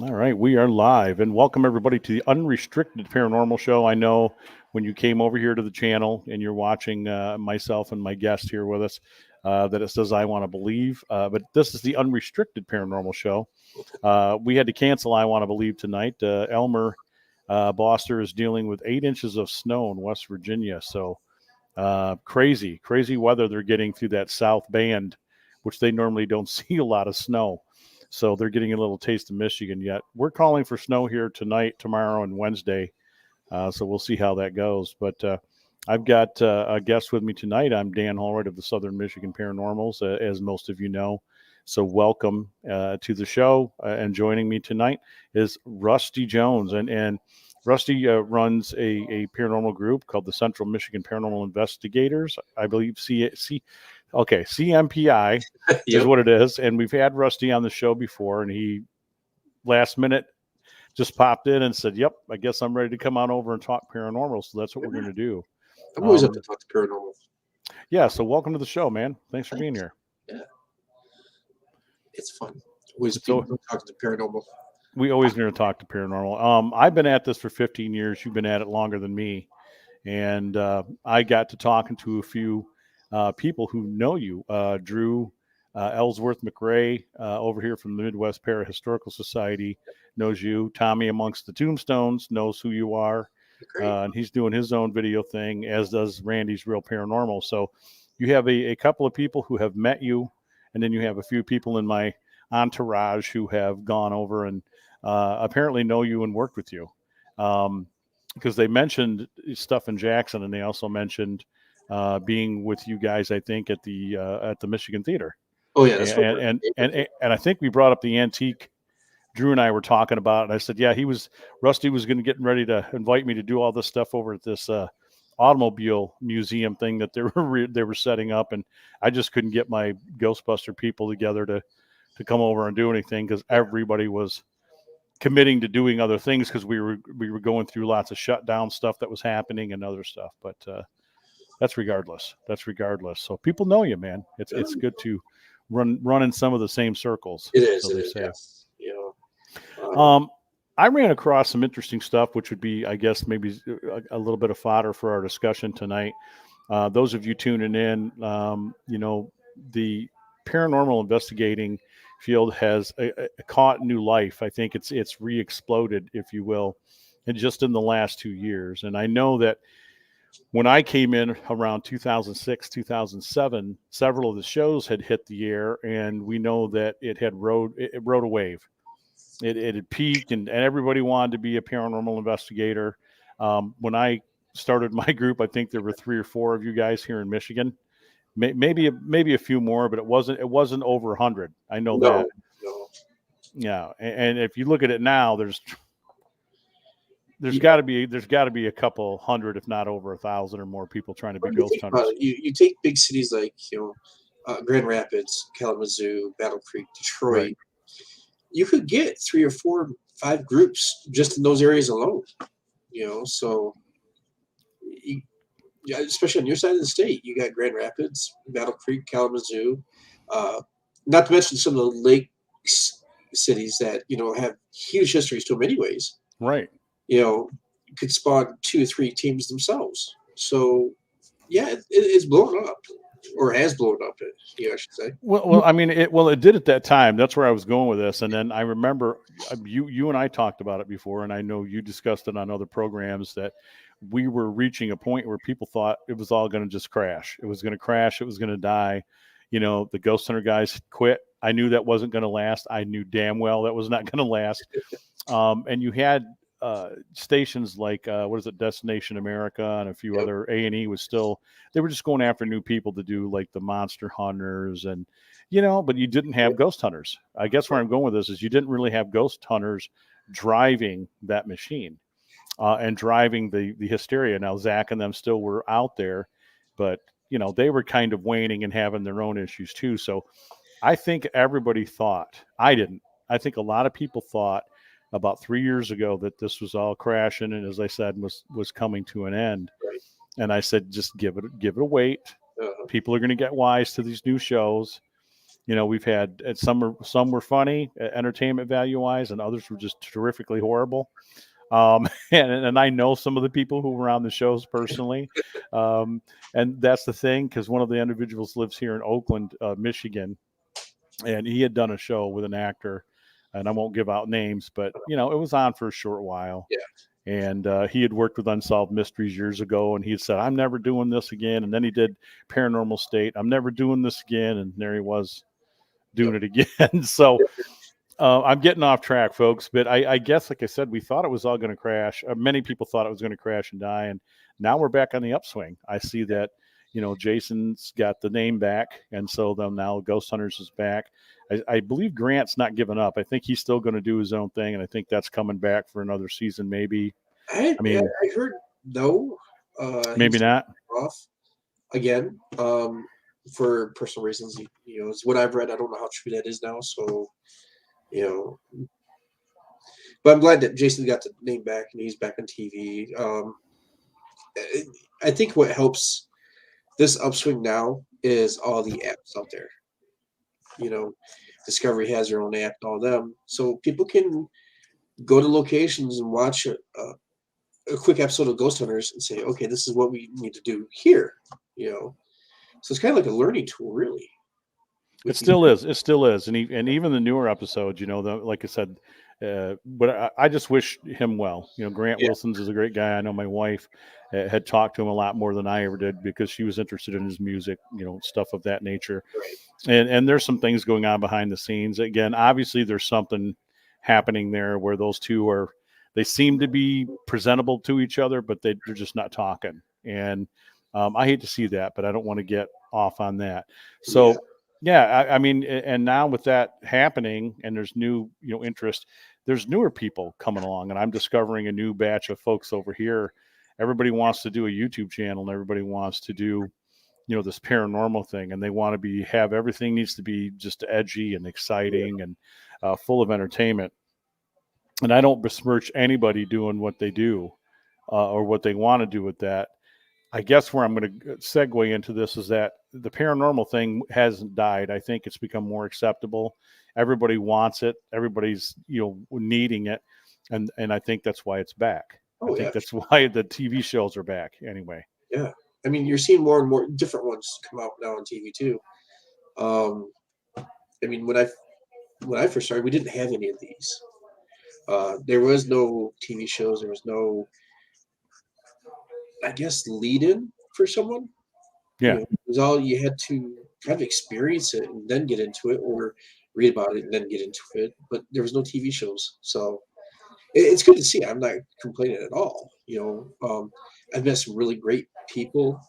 All right, we are live, and welcome everybody to the Unrestricted Paranormal Show. I know when you came over here to the channel and you're watching myself and my guest here with us, that it says "I Want to Believe," but this is the Unrestricted Paranormal Show. We had to cancel "I Want to Believe" tonight. Elmer Boster is dealing with 8 inches of snow in West Virginia, so crazy weather they're getting through that South Band, which they normally don't see a lot of snow. So they're getting a little taste of Michigan yet. We're calling for snow here tonight, tomorrow, and Wednesday. So we'll see how that goes. But I've got a guest with me tonight. I'm Dan Holroyd of the Southern Michigan Paranormals, as most of you know. So welcome to the show. And joining me tonight is Rusty Jones. And Rusty runs a paranormal group called the Central Michigan Paranormal Investigators. I believe CMPI is Yep. what it is. And we've had Rusty on the show before, and he last minute just popped in and said, "Yep, I guess I'm ready to come on over and talk paranormal." So that's what we're going to do. I'm always up to Um, talk to paranormal. yeah. So welcome to the show, man. Thanks for being Thanks. here. Yeah, it's fun. Always So people talking to paranormal. we always need to talk to paranormal. I've been at this for 15 years. You've been at it longer than me, and I got to talking to a few people who know you. Drew Ellsworth McRae over here from the Midwest Para Historical Society knows you. Tommy amongst the Tombstones knows who you are, Great. and he's doing his own video thing, as does Randy's Real Paranormal. So you have a couple of people who have met you, and then you have a few people in my entourage who have gone over and apparently know you and worked with you. Um, because they mentioned stuff in Jackson, and they also mentioned being with you guys, I think, at the Michigan Theater, Oh yeah, that's what and we're and aiming and for. and I think we brought up the antique. Drew and I were talking about it, and I said, "Yeah, Rusty was going to get ready to invite me to do all this stuff over at this automobile museum thing that they were setting up, and I just couldn't get my Ghostbuster people together to come over and do anything because everybody was committing to doing other things because we were going through lots of shutdown stuff that was happening and other stuff. But that's regardless. That's regardless. So people know you, man. It's good to run in some of the same circles, It is. so It they is. say. Yes. Um, I ran across some interesting stuff, which would be, I guess, maybe a little bit of fodder for our discussion tonight. Those of you tuning in, the paranormal investigating field has caught new life. I think it's re-exploded, if you will, and just in the last 2 years. And I know that when I came in around 2006, 2007, several of the shows had hit the air, and we know that it rode a wave. It had peaked, and everybody wanted to be a paranormal investigator. When I started my group, I think there were 3 or 4 of you guys here in Michigan, maybe a few more, but it wasn't over 100. I know that. No. No. Yeah, and if you look at it now, there's Yeah. got to be a couple hundred, if not over 1,000 or more people trying to be When you ghost think about hunters. it, you take big cities like Grand Rapids, Kalamazoo, Battle Creek, Right. Detroit. You could get 3 or 4, 5 groups just in those areas alone. So you, yeah, especially on your side of the state, you got Grand Rapids, Battle Creek, Kalamazoo, uh, not to mention some of the lake cities that have huge histories to them, anyways. Right. You know, could spawn 2 or 3 teams themselves. So yeah, it's blown up, or has blown up. I should say. Well, I mean, it did at that time. That's where I was going with this. And then I remember you and I talked about it before, and I know you discussed it on other programs that we were reaching a point where people thought it was all going to just crash. It was going to crash. It was going to die. The ghost hunter guys quit. I knew that wasn't going to last. I knew damn well that was not going to last. And you had stations like what is it, Destination America, and a few Yep. other A&E was still. They were just going after new people to do like the monster hunters and but you didn't have Yep. ghost hunters. I guess where I'm going with this is you didn't really have ghost hunters driving that machine and driving the hysteria. Now Zach and them still were out there, but they were kind of waning and having their own issues too. So I think everybody thought, I didn't. I think a lot of people thought about 3 years ago that this was all crashing and, as I said, was coming to an end. Right. And I said, just give it a wait. Uh, People are going to get wise to these new shows. We've had some were funny, entertainment value wise, and others were just terrifically horrible. And I know some of the people who were on the shows personally, um, and that's the thing, because one of the individuals lives here in Oakland, Michigan, and he had done a show with an actor, and I won't give out names, but it was on for a short while. Yeah. And he had worked with Unsolved Mysteries years ago, and he had said, "I'm never doing this again." And then he did Paranormal State. "I'm never doing this again," and there he was doing Yep. it again. So I'm getting off track, folks, but I guess, like I said, we thought it was all going to crash. Many people thought it was going to crash and die, and now we're back on the upswing. I see that, Jason's got the name back, and so then now Ghost Hunters is back. I believe Grant's not giving up. I think he's still going to do his own thing, and I think that's coming back for another season, maybe. I I mean, heard no. maybe He's not. off again for personal reasons. It's what I've read. I don't know how true that is now. So you know, but I'm glad that Jason got the name back and he's back on TV. I think what helps this upswing now is all the apps out there. Discovery has their own app and all them, so people can go to locations and watch a quick episode of Ghost Hunters and say, okay, this is what we need to do here. So it's kind of like a learning tool, really. It still is. It still is, and even the newer episodes, like I said, but I just wish him well. Grant Yeah. Wilson's is a great guy. I know my wife had talked to him a lot more than I ever did, because she was interested in his music, stuff of that nature. Right. And there's some things going on behind the scenes. Again, obviously, there's something happening there where those two they seem to be presentable to each other, but they're just not talking. And I hate to see that, but I don't want to get off on that. So. Yeah, I mean, and now with that happening, and there's new, interest, there's newer people coming along, and I'm discovering a new batch of folks over here. Everybody wants to do a YouTube channel, and everybody wants to do, this paranormal thing, and they want to have everything needs to be just edgy and exciting and full of entertainment. And I don't besmirch anybody doing what they do or what they want to do with that. I guess where I'm going to segue into this is that the paranormal thing hasn't died. I think it's become more acceptable. Everybody wants it. Everybody's, needing it. And I think that's why it's back. I think that's why the TV shows are back anyway. Yeah. I mean, you're seeing more and more different ones come out now on TV too. I mean, when I first started, we didn't have any of these. There was no TV shows. There was no, I guess, lead-in for someone. Yeah. It was all you had to kind of experience it and then get into it, or read about it and then get into it. But there was no TV shows, so it's good to see. I'm not complaining at all. I've met some really great people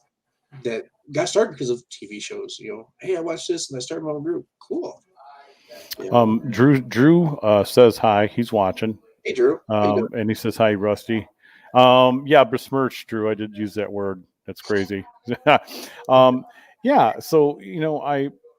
that got started because of TV shows. Hey, I watched this and I started my own group. Cool. Drew says hi. He's watching. Hey, Drew. How you doing? And he says hi, Rusty. Yeah, besmirch, Drew. I did use that word. That's crazy. Yeah. So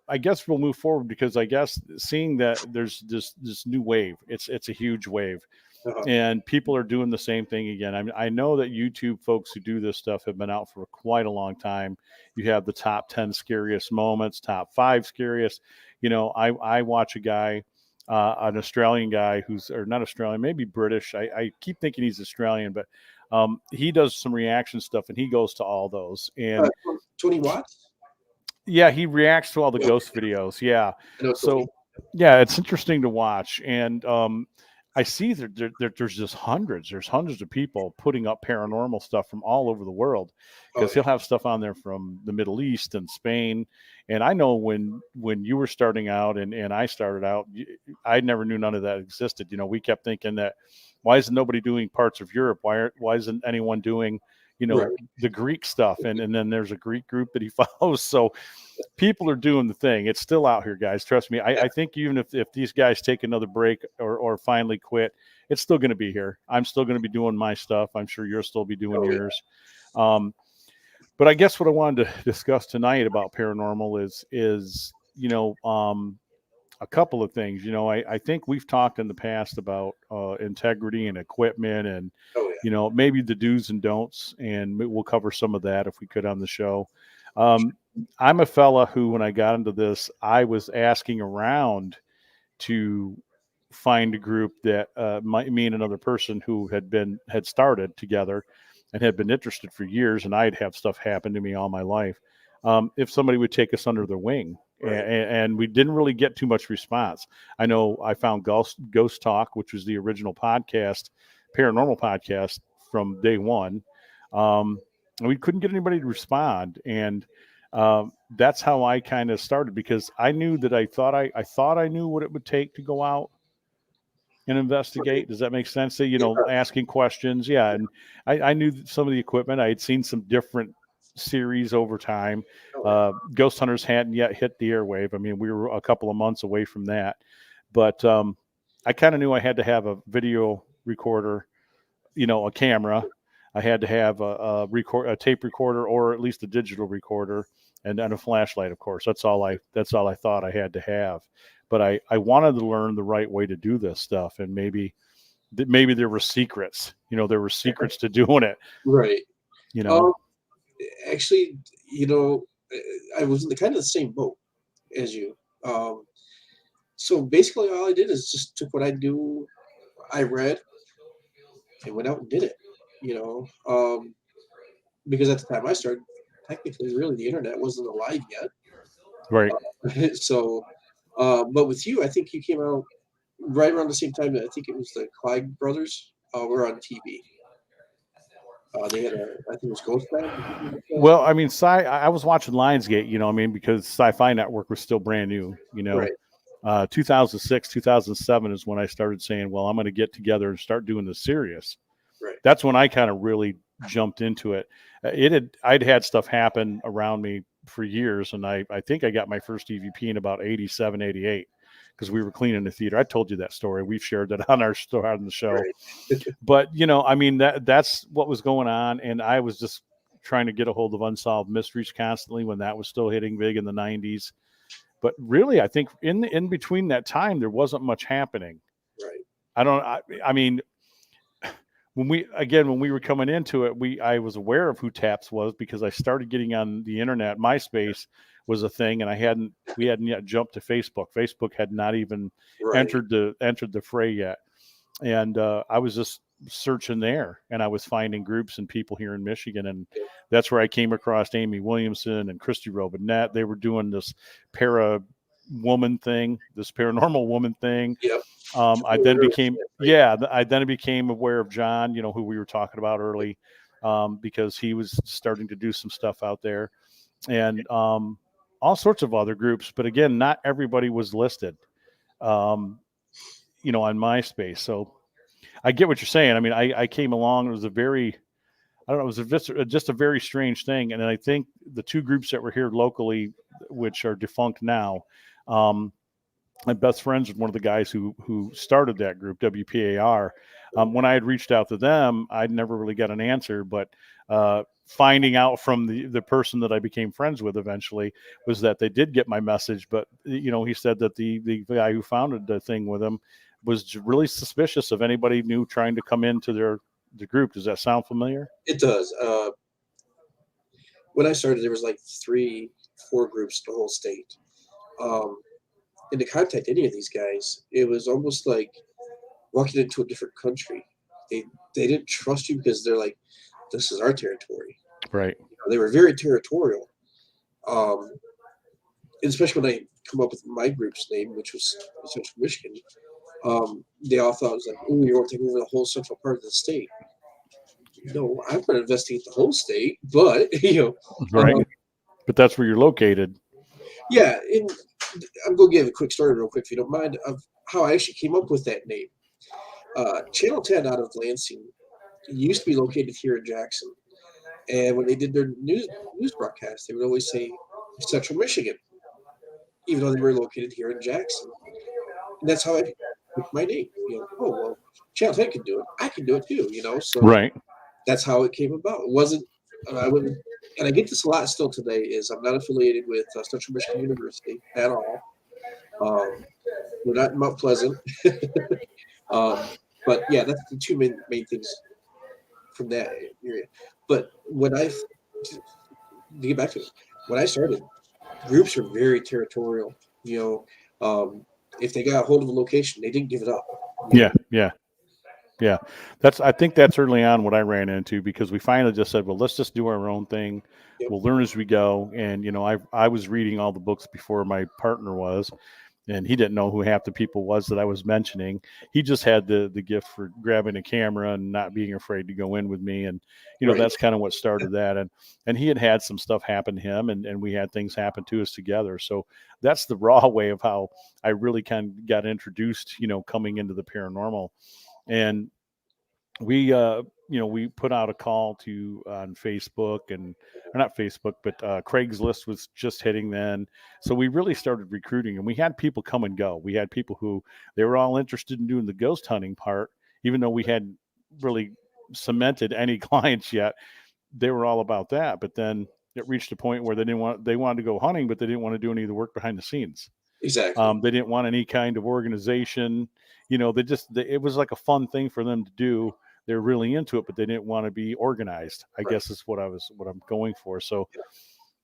I guess we'll move forward, because I guess seeing that there's this new wave. It's a huge wave. Uh-huh. And people are doing the same thing again. I know that YouTube folks who do this stuff have been out for quite a long time. You have the top 10 scariest moments, top 5 scariest. I watch a guy, an Australian guy or not Australian, maybe British. I keep thinking he's Australian, but he does some reaction stuff, and he goes to all those. And 20 watts? Yeah, he reacts to all the ghost videos. Yeah. So, yeah, it's interesting to watch. And I see that there's just hundreds. There's hundreds of people putting up paranormal stuff from all over the world, because he'll have stuff on there from the Middle East and Spain. And I know when you were starting out and I started out, I never knew none of that existed. We kept thinking that, why isn't nobody doing parts of Europe? Why isn't anyone doing, Right. the Greek stuff? And then there's a Greek group that he follows. So people are doing the thing. It's still out here, guys. Trust me. I think even if these guys take another break or finally quit, it's still going to be here. I'm still going to be doing my stuff. I'm sure you'll still be doing yours. But I guess what I wanted to discuss tonight about paranormal is a couple of things. I think we've talked in the past about integrity and equipment and, maybe the do's and don'ts, and we'll cover some of that if we could on the show. I'm a fella who, when I got into this, I was asking around to find a group that me and another person who had started together and had been interested for years, and I'd have stuff happen to me all my life. If somebody would take us under their wing, Right. and we didn't really get too much response. I know I found Ghost Talk, which was the original podcast, paranormal podcast from day one, and we couldn't get anybody to respond, and that's how I kind of started, because I knew that I thought I knew what it would take to go out and Right. investigate. Does that make sense? So, It does. asking questions. Yeah. And I knew some of the equipment. I had seen some different series over time. Oh, yeah. Ghost Hunters hadn't yet hit the airwave. I mean, we were a couple of months away from that. But I kind of knew I had to have a video recorder, a camera. I had to have a tape recorder, or at least a digital recorder, and a flashlight. Of course, that's all I thought I had to have. But I wanted to learn the right way to do this stuff, and maybe there were secrets. There were secrets to doing it. Right. You know. Um, Actually, I was in the kind of the same boat as you. So basically, all I did is just took what I knew, I read, and went out and did it. You know, because at the time I started, technically, really, the internet wasn't alive Right. yet. So, but with you, I think you came out right around the same time that I think it was the Clyde brothers were on TV. They had I think it was Ghost Band or something like that. Well, I mean, I was watching Lionsgate. I mean, because Sci-Fi Network was still brand new. Right, 2006, 2007 is when I started saying, well, I'm going to get together and start doing this serious. right, That's when I kind of really jumped into it. I'd had stuff happen around me for years, and I think I got my first EVP in about 87, 88, because we were cleaning the theater. I told you that story. We've shared that on on the show. right. But I mean, that's what was going on, and I was just trying to get a hold of unsolved mysteries constantly when that was still hitting big in the 90s. But really, I think in between that time, there wasn't much happening. Right. I mean, when we were coming into it, I was aware of who Taps was, because I started getting on the internet. MySpace was a thing, and we hadn't yet jumped to Facebook. Facebook had not even Right. entered the fray yet, and I was just searching there, and I was finding groups and people here in Michigan, and Yep. that's where I came across Amy Williamson and Christy Robinette. They were doing this paranormal woman thing. Yep. I then became yeah, I then became aware of John, who we were talking about early, because he was starting to do some stuff out there, and all sorts of other groups. But again, not everybody was listed, um, on MySpace. So I get what you're saying. I mean, I came along. It was I don't know, it was just a very strange thing. And I think the two groups that were here locally, which are defunct now, um, I'm best friends with one of the guys who started that group, WPAR. When I had reached out to them, I'd never really got an answer, but finding out from the person that I became friends with eventually was that they did get my message. But he said that the guy who founded the thing with him was really suspicious of anybody new trying to come into the group. Does that sound familiar? It does. When I started, there was like three, four groups in the whole state. Um, and to contact any of these guys, it was almost like walking into a different country. They they didn't trust you because they're like, this is our territory. Right. They were very territorial. Um, and especially when I come up with my group's name, which was Central Michigan, they all thought it was like, oh, you're going to take over the whole central part of the state. No, I'm going to investigate the whole state, but Right. But that's where you're located. yeah. And I'm going to give a quick story, real quick, if you don't mind, of how I actually came up with that name. Channel 10 out of Lansing used to be located here in Jackson, and when they did their news broadcast, they would always say Central Michigan, even though they were located here in Jackson. And that's how I picked my name. Oh well, Channel 10 can do it. I can do it too. So Right. that's how it came about. It wasn't. I wouldn't. And I get this a lot still today. Is I'm not affiliated with Central Michigan University at all. We're not in Mount Pleasant. um, but yeah, that's the two main things from that area. But when to get back to it, when I started, groups are very territorial. If they got a hold of a location, they didn't give it up. Yeah, yeah. Yeah, I think that's early on what I ran into, because we finally just said, well, let's just do our own thing. Yep. We'll learn as we go. And, I was reading all the books before my partner was, and he didn't know who half the people was that I was mentioning. He just had the gift for grabbing a camera and not being afraid to go in with me. And, Right. that's kind of what started that. And he had some stuff happen to him, and we had things happen to us together. So that's the raw way of how I really kind of got introduced, coming into the paranormal. And we put out a call to on Facebook, and or not Facebook, but Craigslist was just hitting then. So we really started recruiting, and we had people come and go. We had people who they were all interested in doing the ghost hunting part, even though we hadn't really cemented any clients yet. They were all about that, but then it reached a point where they wanted to go hunting, but they didn't want to do any of the work behind the scenes. Exactly. They didn't want any kind of organization. It was like a fun thing for them to do. They're really into it, but they didn't want to be organized, I Right. guess is what I'm going for. So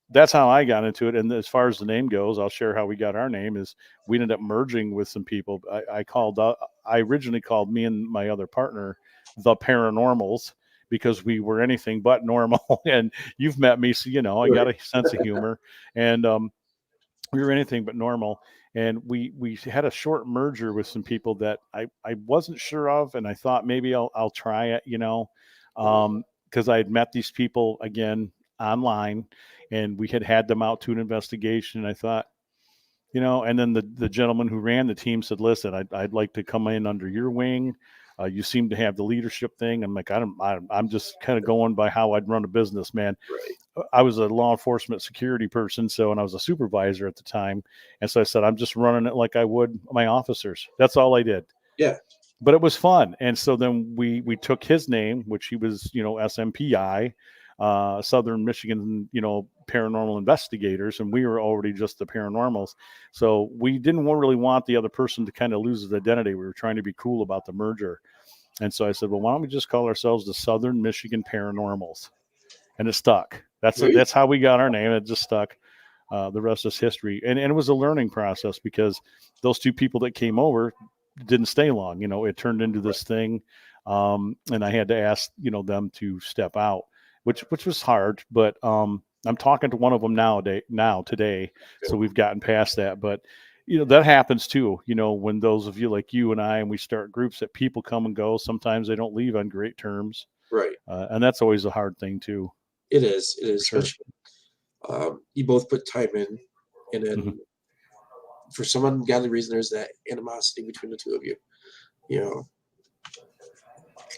that's how I got into it. And as far as the name goes, I'll share how we got our name. Is we ended up merging with some people. I originally called me and my other partner the Paranormals, because we were anything but normal. And you've met me, so I got a sense of humor. And we were anything but normal. And we had a short merger with some people that I wasn't sure of, and I thought maybe I'll try it, because I had met these people again online, and we had them out to an investigation. And I thought, and then the gentleman who ran the team said, "Listen, I'd like to come in under your wing. You seem to have the leadership thing." I'm like, I'm just kind of going by how I'd run a business, man. Right. I was a law enforcement security person, and I was a supervisor at the time. And so I said, I'm just running it like I would my officers. That's all I did. Yeah. But it was fun. And so then we took his name, which he was, SMPI, Southern Michigan, paranormal investigators, and we were already just the paranormals. So we didn't really want the other person to kind of lose his identity. We were trying to be cool about the merger. And so I said, well, why don't we just call ourselves the Southern Michigan Paranormals? And it stuck. That's how we got our name. It just stuck. The rest is history. And it was a learning process, because those two people that came over didn't stay long. It turned into this thing. And I had to ask, them to step out, which was hard. But I'm talking to one of them today. So we've gotten past that. But that happens too. When those of you like you and I, and we start groups, that people come and go. Sometimes they don't leave on great terms. Right. And that's always a hard thing too. It is. It is. Sure. Especially you both put time in, and then for some ungodly reason, there's that animosity between the two of you.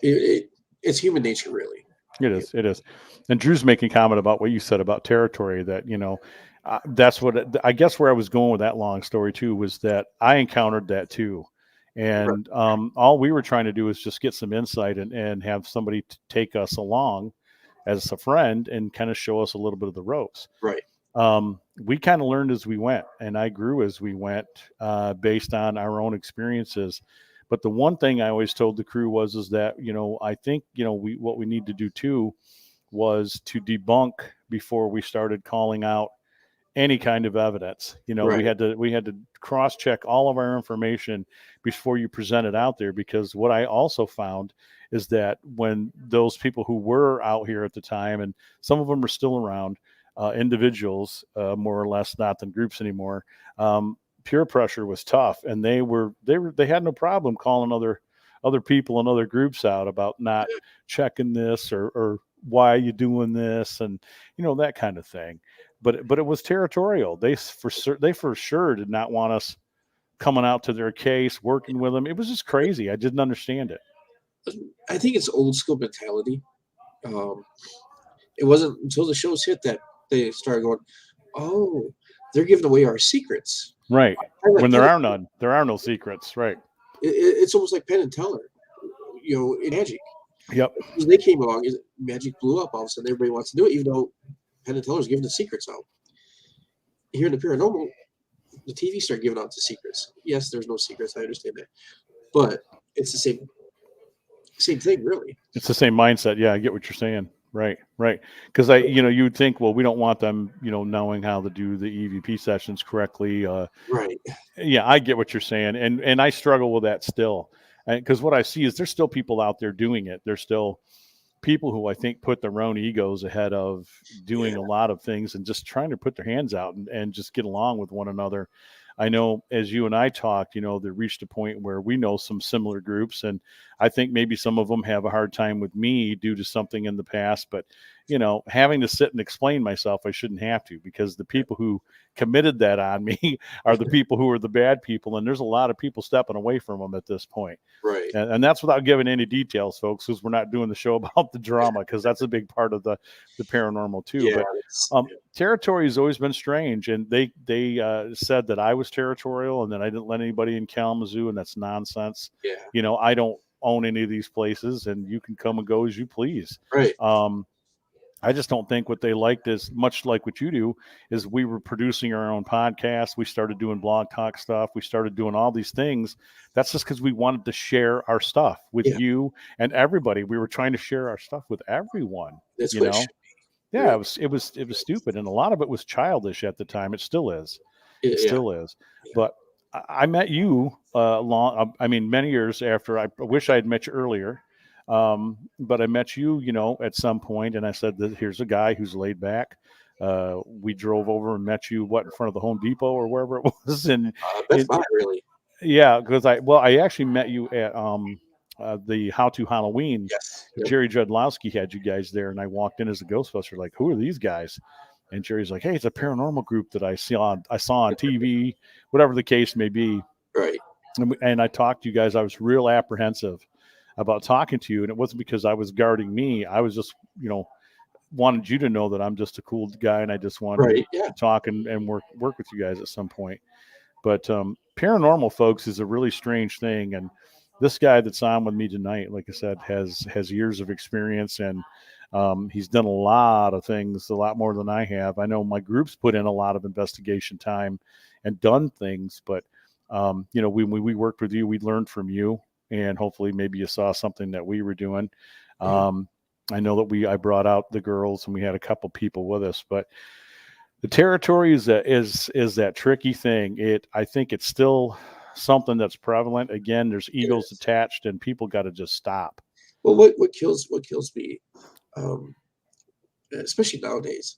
It's human nature, really. It is. It is. And Drew's making comment about what you said about territory, that, that's I guess where I was going with that long story too, was that I encountered that too. And all we were trying to do is just get some insight, and have somebody take us along as a friend and kind of show us a little bit of the ropes. Right. We kind of learned as we went, and I grew as we went, based on our own experiences. But the one thing I always told the crew is that, I think, what we need to do too was to debunk before we started calling out any kind of evidence. Right. We had to cross check all of our information before you present it out there, because what I also found is that when those people who were out here at the time, and some of them are still around, individuals, more or less, not than groups anymore, peer pressure was tough, and they had no problem calling other people and other groups out about not checking this, or why are you doing this, and that kind of thing. But it was territorial. They for sure did not want us coming out to their case, working with them. It was just crazy. I didn't understand it. I think it's old school mentality. It wasn't until the shows hit that they started going, "Oh, they're giving away our secrets." Right. When there are none. There are no secrets. Right. It's almost like Penn and Teller, in magic. Yep. When they came along, magic blew up. All of a sudden, everybody wants to do it, even though Penn and Teller's giving the secrets out. Here in the paranormal, the TV started giving out the secrets. Yes, there's no secrets. I understand that, but it's the same thing, really. It's the same mindset. Yeah, I get what you're saying. Right, right. Because you would think, well, we don't want them, knowing how to do the EVP sessions correctly. Right. Yeah, I get what you're saying, and I struggle with that still, because what I see is there's still people out there doing it. There's still people who I think put their own egos ahead of doing Yeah. a lot of things and just trying to put their hands out and just get along with one another. I know as you and I talked, they reached a point where we know some similar groups, and I think maybe some of them have a hard time with me due to something in the past. But having to sit and explain myself, I shouldn't have to, because the people who committed that on me are the people who are the bad people, and there's a lot of people stepping away from them at this point. Right. And that's without giving any details, folks, because we're not doing the show about the drama, because that's a big part of the paranormal too. Yeah. But territory has always been strange, and they said that I was territorial and that I didn't let anybody in Kalamazoo, and that's nonsense. Yeah. I don't own any of these places, and you can come and go as you please. Right. I just don't think what they liked is much like what you do is we were producing our own podcast. We started doing blog talk stuff. We started doing all these things. That's just because we wanted to share our stuff with you and everybody. We were trying to share our stuff with everyone. That's you what it know? should be. Yeah, Right. it was stupid, and a lot of it was childish at the time. It still is. Yeah. It still is. But I met you many years after. I wish I had met you earlier. But I met you, at some point, and I said that here's a guy who's laid back. We drove over and met you, in front of the Home Depot or wherever it was, and Best Buy, really. yeah, because I actually met you at the How to Halloween. Yes. Jerry Judlowski had you guys there, and I walked in as a Ghostbuster, like, who are these guys? And Jerry's like, hey, it's a paranormal group that I saw on TV, whatever the case may be. Right. And I talked to you guys. I was real apprehensive about talking to you, and it wasn't because I was guarding me. I was just, wanted you to know that I'm just a cool guy, and I just wanted to talk and work with you guys at some point. But paranormal, folks, is a really strange thing, and this guy that's on with me tonight, like I said, has years of experience, and he's done a lot of things, a lot more than I have. I know my group's put in a lot of investigation time and done things, but when we worked with you, we learned from you, and hopefully maybe you saw something that we were doing. I know that I brought out the girls, and we had a couple people with us, but the territory is that tricky thing. I think it's still something that's prevalent. Again, there's egos attached, and people got to just stop. Well, what kills me, especially nowadays,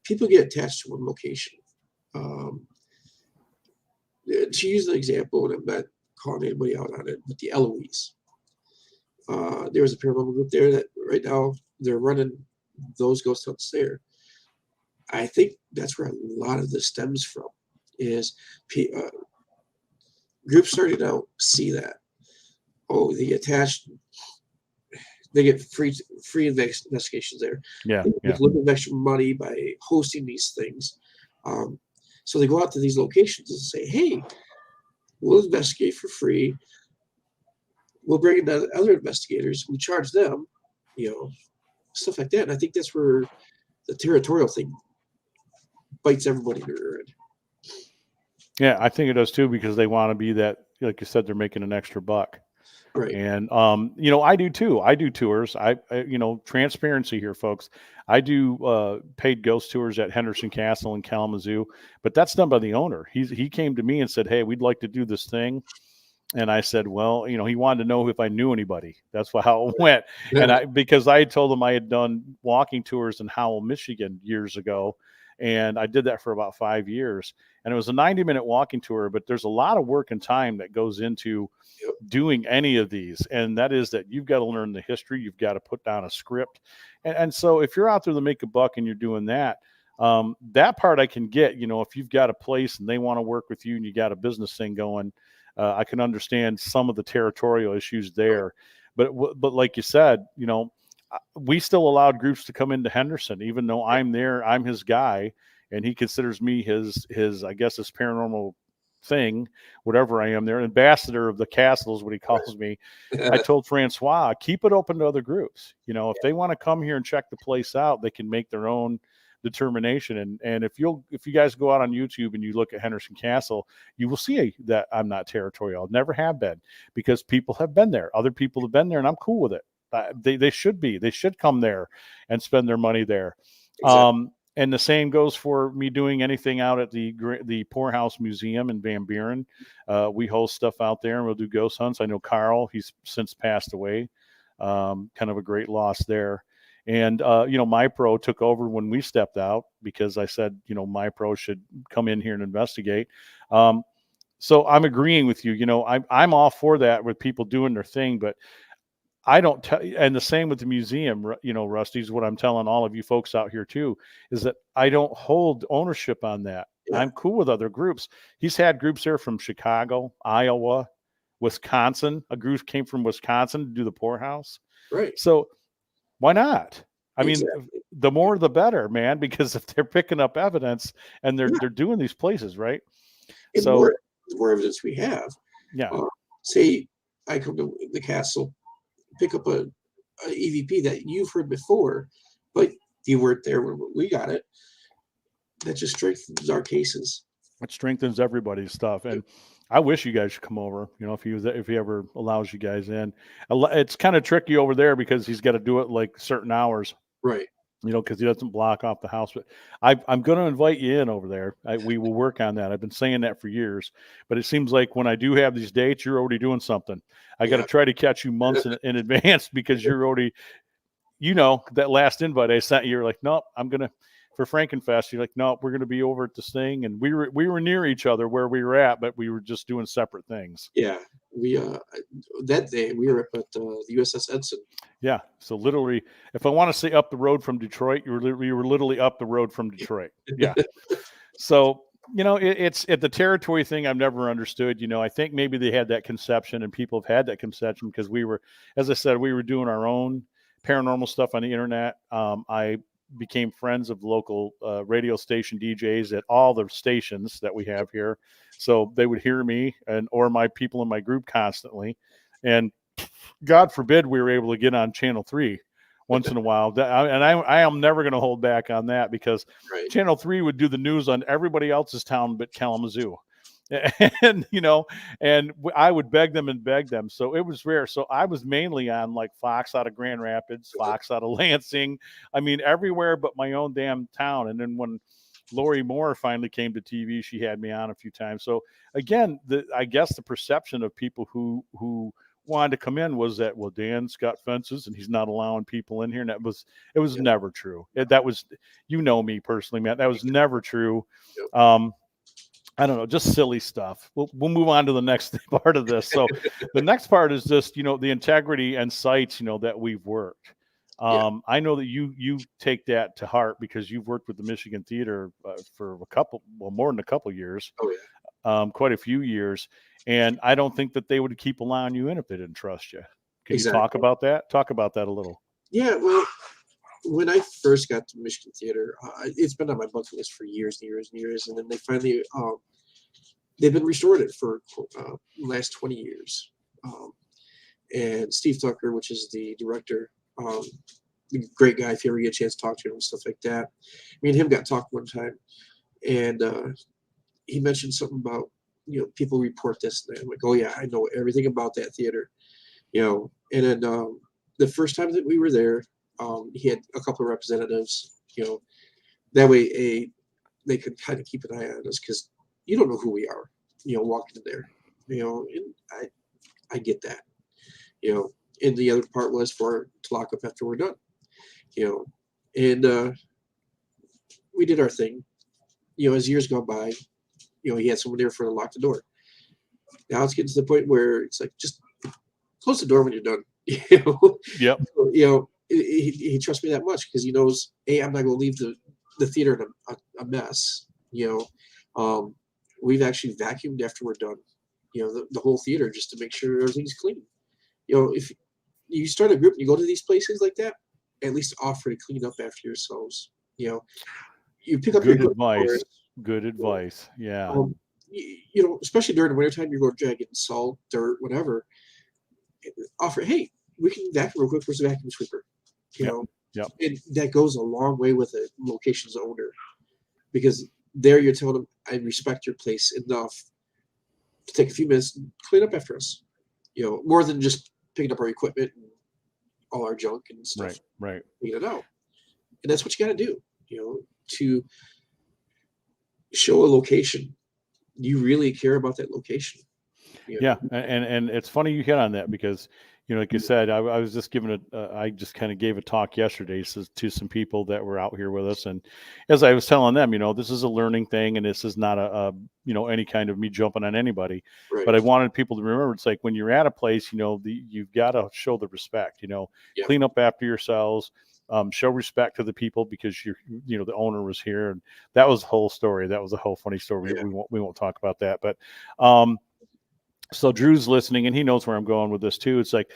people get attached to one location. To use the example, and I'm not calling anybody out on it, but the Eloise. There was a paranormal group there that right now they're running those ghost hunts there. I think that's where a lot of this stems from, is groups starting out see that. Oh, they get attached. They get free investigations there. Yeah. They get a little bit of extra money by hosting these things. So they go out to these locations and say, hey, we'll investigate for free. We'll bring in other investigators. We charge them, stuff like that. And I think that's where the territorial thing bites everybody in the rear end. Yeah, I think it does too, because they want to be that, like you said, they're making an extra buck. Right. And, I do too. I do tours. I transparency here, folks. I do paid ghost tours at Henderson Castle in Kalamazoo, but that's done by the owner. He came to me and said, hey, we'd like to do this thing. And I said, well, he wanted to know if I knew anybody. That's how it went. Yeah. And because I had told him I had done walking tours in Howell, Michigan years ago. And I did that for about 5 years. And it was a 90-minute walking tour, but there's a lot of work and time that goes into doing any of these. And that is that you've got to learn the history. You've got to put down a script. And so if you're out there to make a buck and you're doing that, that part I can get, if you've got a place and they want to work with you and you got a business thing going, I can understand some of the territorial issues there. But like you said, we still allowed groups to come into Henderson, even though I'm there, I'm his guy, and he considers me his I guess his paranormal thing, whatever I am there, ambassador of the castle is what he calls me. I told Francois, keep it open to other groups. If they want to come here and check the place out, they can make their own determination. And if you guys go out on YouTube and you look at Henderson Castle, you will see that I'm not territorial. Never have been, because people have been there. Other people have been there, and I'm cool with it. They should be. They should come there and spend their money there. Exactly. And the same goes for me doing anything out at the Poorhouse Museum in Van Buren. We host stuff out there, and we'll do ghost hunts. I know Carl; he's since passed away. Kind of a great loss there. And My Pro took over when we stepped out because I said, My Pro should come in here and investigate. So I'm agreeing with you. I'm all for that with people doing their thing, but I don't tell, and the same with the museum, Rusty's what I'm telling all of you folks out here too, is that I don't hold ownership on that. Yeah. I'm cool with other groups. He's had groups there from Chicago, Iowa, Wisconsin. A group came from Wisconsin to do the Poorhouse. Right. So why not? I mean, Exactly. the more the better, man, because if they're picking up evidence and they're Yeah. they're doing these places, right? And So the more evidence we have, yeah, say I come to the castle, pick up a EVP that you've heard before, but you weren't there when we got it. That just strengthens our cases. it strengthens everybody's stuff. And I wish you guys should come over. If he ever allows you guys in. It's kind of tricky over there because he's got to do it like certain hours. Right. Because he doesn't block off the house. But I'm going to invite you in over there. We will work on that. I've been saying that for years. But it seems like when I do have these dates, you're already doing something. I got to try to catch you months in advance because you're already, that last invite I sent you, you're like, nope, I'm going to, for Frankenfest, you're like, nope, we're going to be over at this thing. And we were near each other where we were at, but we were just doing separate things. Yeah. We, that day we were up at the USS Edson. Yeah. So literally, if I want to say up the road from Detroit, we were literally up the road from Detroit. Yeah. So, it's at the territory thing I've never understood. I think maybe they had that conception and people have had that conception because we were, as I said, we were doing our own paranormal stuff on the internet. I became friends of local radio station DJs at all the stations that we have here. So they would hear me or my people in my group constantly. And God forbid we were able to get on Channel 3 once in a while. I am never going to hold back on that because Channel 3 would do the news on everybody else's town but Kalamazoo. And I would beg them. So it was rare. So I was mainly on like Fox out of Grand Rapids, Fox out of Lansing. I mean, everywhere but my own damn town. And then when Lori Moore finally came to TV, she had me on a few times. So again, I guess the perception of people who wanted to come in was that, well, Dan's got fences and he's not allowing people in here. And it was never true. That was, me personally, man, that was never true. I don't know, just silly stuff. We'll move on to the next part of this. So the next part is just, the integrity and sites, that we've worked. I know that you take that to heart because you've worked with the Michigan Theater for more than a couple years. Oh, yeah. Quite a few years. And I don't think that they would keep allowing you in if they didn't trust you. Can you talk about that? Talk about that a little. Yeah, well, when I first got to Michigan Theater, it's been on my bucket list for years and years and years. And then they finally, they've been restored it for the last 20 years. And Steve Tucker, which is the director, great guy, if you ever get a chance to talk to him and stuff like that. Me and him got talked one time. And he mentioned something about, people report this. And I'm like, oh, yeah, I know everything about that theater. And then the first time that we were there, he had a couple of representatives, that way they could kind of keep an eye on us because you don't know who we are, walking in there, and I get that, and the other part was to lock up after we're done, and we did our thing, as years go by, he had someone there to lock the door. Now it's getting to the point where it's like, just close the door when you're done. Yep. He trusts me that much because he knows, hey, I'm not going to leave the theater in a mess. We've actually vacuumed after we're done. The whole theater just to make sure everything's clean. If you start a group and you go to these places like that, at least offer to clean up after yourselves. You pick up good your advice. Good advice. Yeah. Especially during the wintertime, you're going dragging salt, dirt, whatever. Offer, hey, we can vacuum real quick. Where's the vacuum sweeper? Yep. And that goes a long way with a location's owner, because there you're telling them, I respect your place enough to take a few minutes and clean up after us. More than just picking up our equipment and all our junk and stuff, right. clean it out. And that's what you got to do, to show a location. You really care about that location. Yeah, and it's funny you hit on that because like you said, I was just giving I just kind of gave a talk yesterday to some people that were out here with us, and as I was telling them, this is a learning thing, and this is not any kind of me jumping on anybody, Right. but I wanted people to remember it's like when you're at a place, you've got to show the respect, Yeah. clean up after yourselves. Show respect to the people because the owner was here, and that was the whole story. That was a whole funny story. Yeah. We won't talk about that, but so Drew's listening and he knows where I'm going with this too. It's like,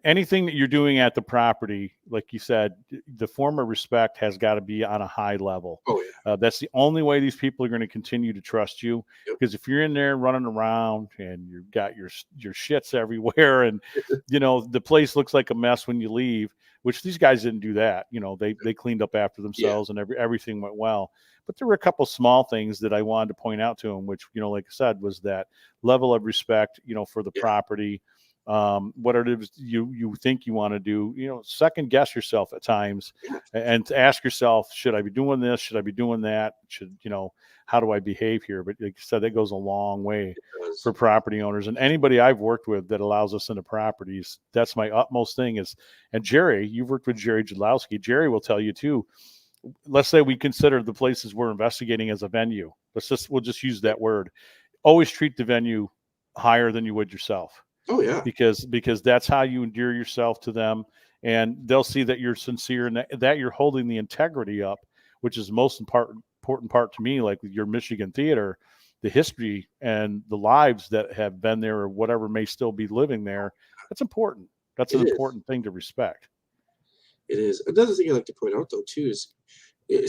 anything that you're doing at the property, like you said, the form of respect has got to be on a high level. Oh yeah. That's the only way these people are going to continue to trust you. Yep. Because if you're in there running around and you've got your shits everywhere and, the place looks like a mess when you leave, which these guys didn't do that. They cleaned up after themselves and everything went well. But there were a couple small things that I wanted to point out to them, which, like I said, was that level of respect, for the property, what it is you think you want to do, second guess yourself at times and to ask yourself, should I be doing this? Should I be doing that? How do I behave here? But like you said, that goes a long way for property owners and anybody I've worked with that allows us into properties. That's my utmost thing is, and Jerry, you've worked with Jerry Jadlowski. Jerry will tell you too, let's say we consider the places we're investigating as a venue. We'll just use that word. Always treat the venue higher than you would yourself. Oh yeah. Because that's how you endear yourself to them, and they'll see that you're sincere and that you're holding the integrity up, which is the most important part to me. Like with your Michigan theater, the history and the lives that have been there or whatever may still be living there. That's important. That's an important thing to respect. It is. Another thing I like to point out, though, too, is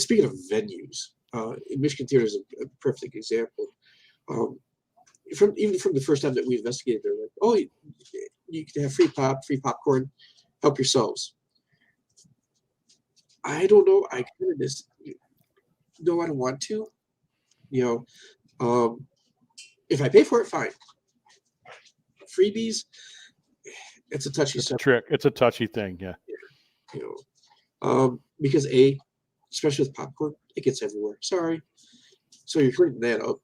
speaking of venues, Michigan Theater is a perfect example. From the first time that we investigated, they're like, "Oh, you can have free popcorn, help yourselves." I don't know. I kind of just no, I don't want to. If I pay for it, fine. Freebies, it's a touchy subject. Trick. It's a touchy thing, yeah. Because especially with popcorn, it gets everywhere. Sorry. So you're cleaning that up.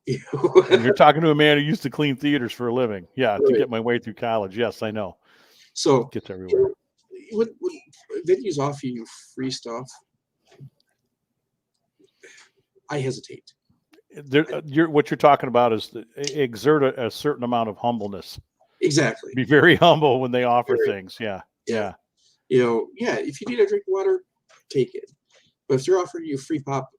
And you're talking to a man who used to clean theaters for a living. Yeah, right. To get my way through college. Yes, I know. So it gets everywhere. When venues offer you free stuff, I hesitate. What you're talking about is exert a certain amount of humbleness. Exactly. Be very humble when they offer things. Yeah. If you need a drink of water, take it. But if they're offering you free pop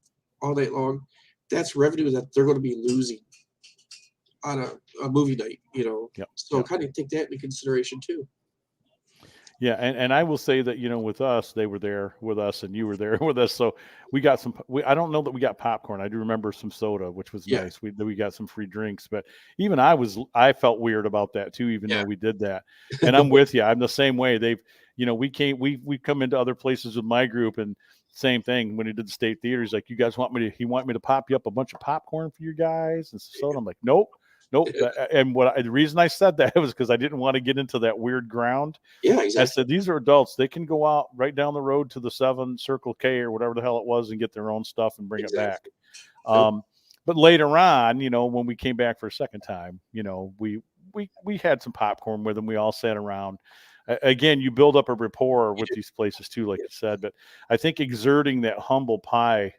all night long, that's revenue that they're going to be losing on a movie night, So kind of take that into consideration too. Yeah, and I will say that with us, they were there with us, and you were there with us. So we got some. I don't know that we got popcorn. I do remember some soda, which was nice. We got some free drinks, but even I felt weird about that too, even though we did that. And I'm with you. I'm the same way. We come into other places with my group, and same thing when he did the state theater. He's like, he want me to pop you up a bunch of popcorn for you guys and soda. I'm like, nope. And the reason I said that was because I didn't want to get into that weird ground. Yeah, exactly. I said, these are adults. They can go out right down the road to the 7 Circle K or whatever the hell it was and get their own stuff and bring it back. But later on, when we came back for a second time, we had some popcorn with them. We all sat around. Again, you build up a rapport with these places too, like you said. But I think exerting that humble pie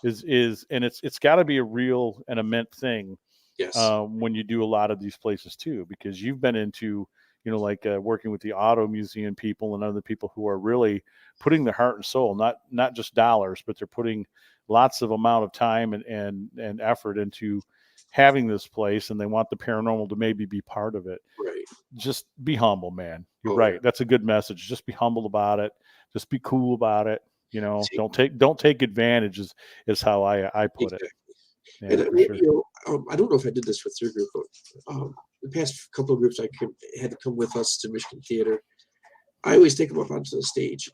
is and it's got to be a real and a meant thing. Yes. When you do a lot of these places too, because you've been into, working with the auto museum people and other people who are really putting their heart and soul, not just dollars, but they're putting lots of amount of time and effort into having this place, and they want the paranormal to maybe be part of it. Right. Just be humble, man. You're right. Yeah. That's a good message. Just be humble about it. Just be cool about it. Don't take advantage is how I put it. Yeah, and sure. I don't know if I did this with your group, but the past couple of groups had to come with us to Michigan Theater. I always take them up onto the stage,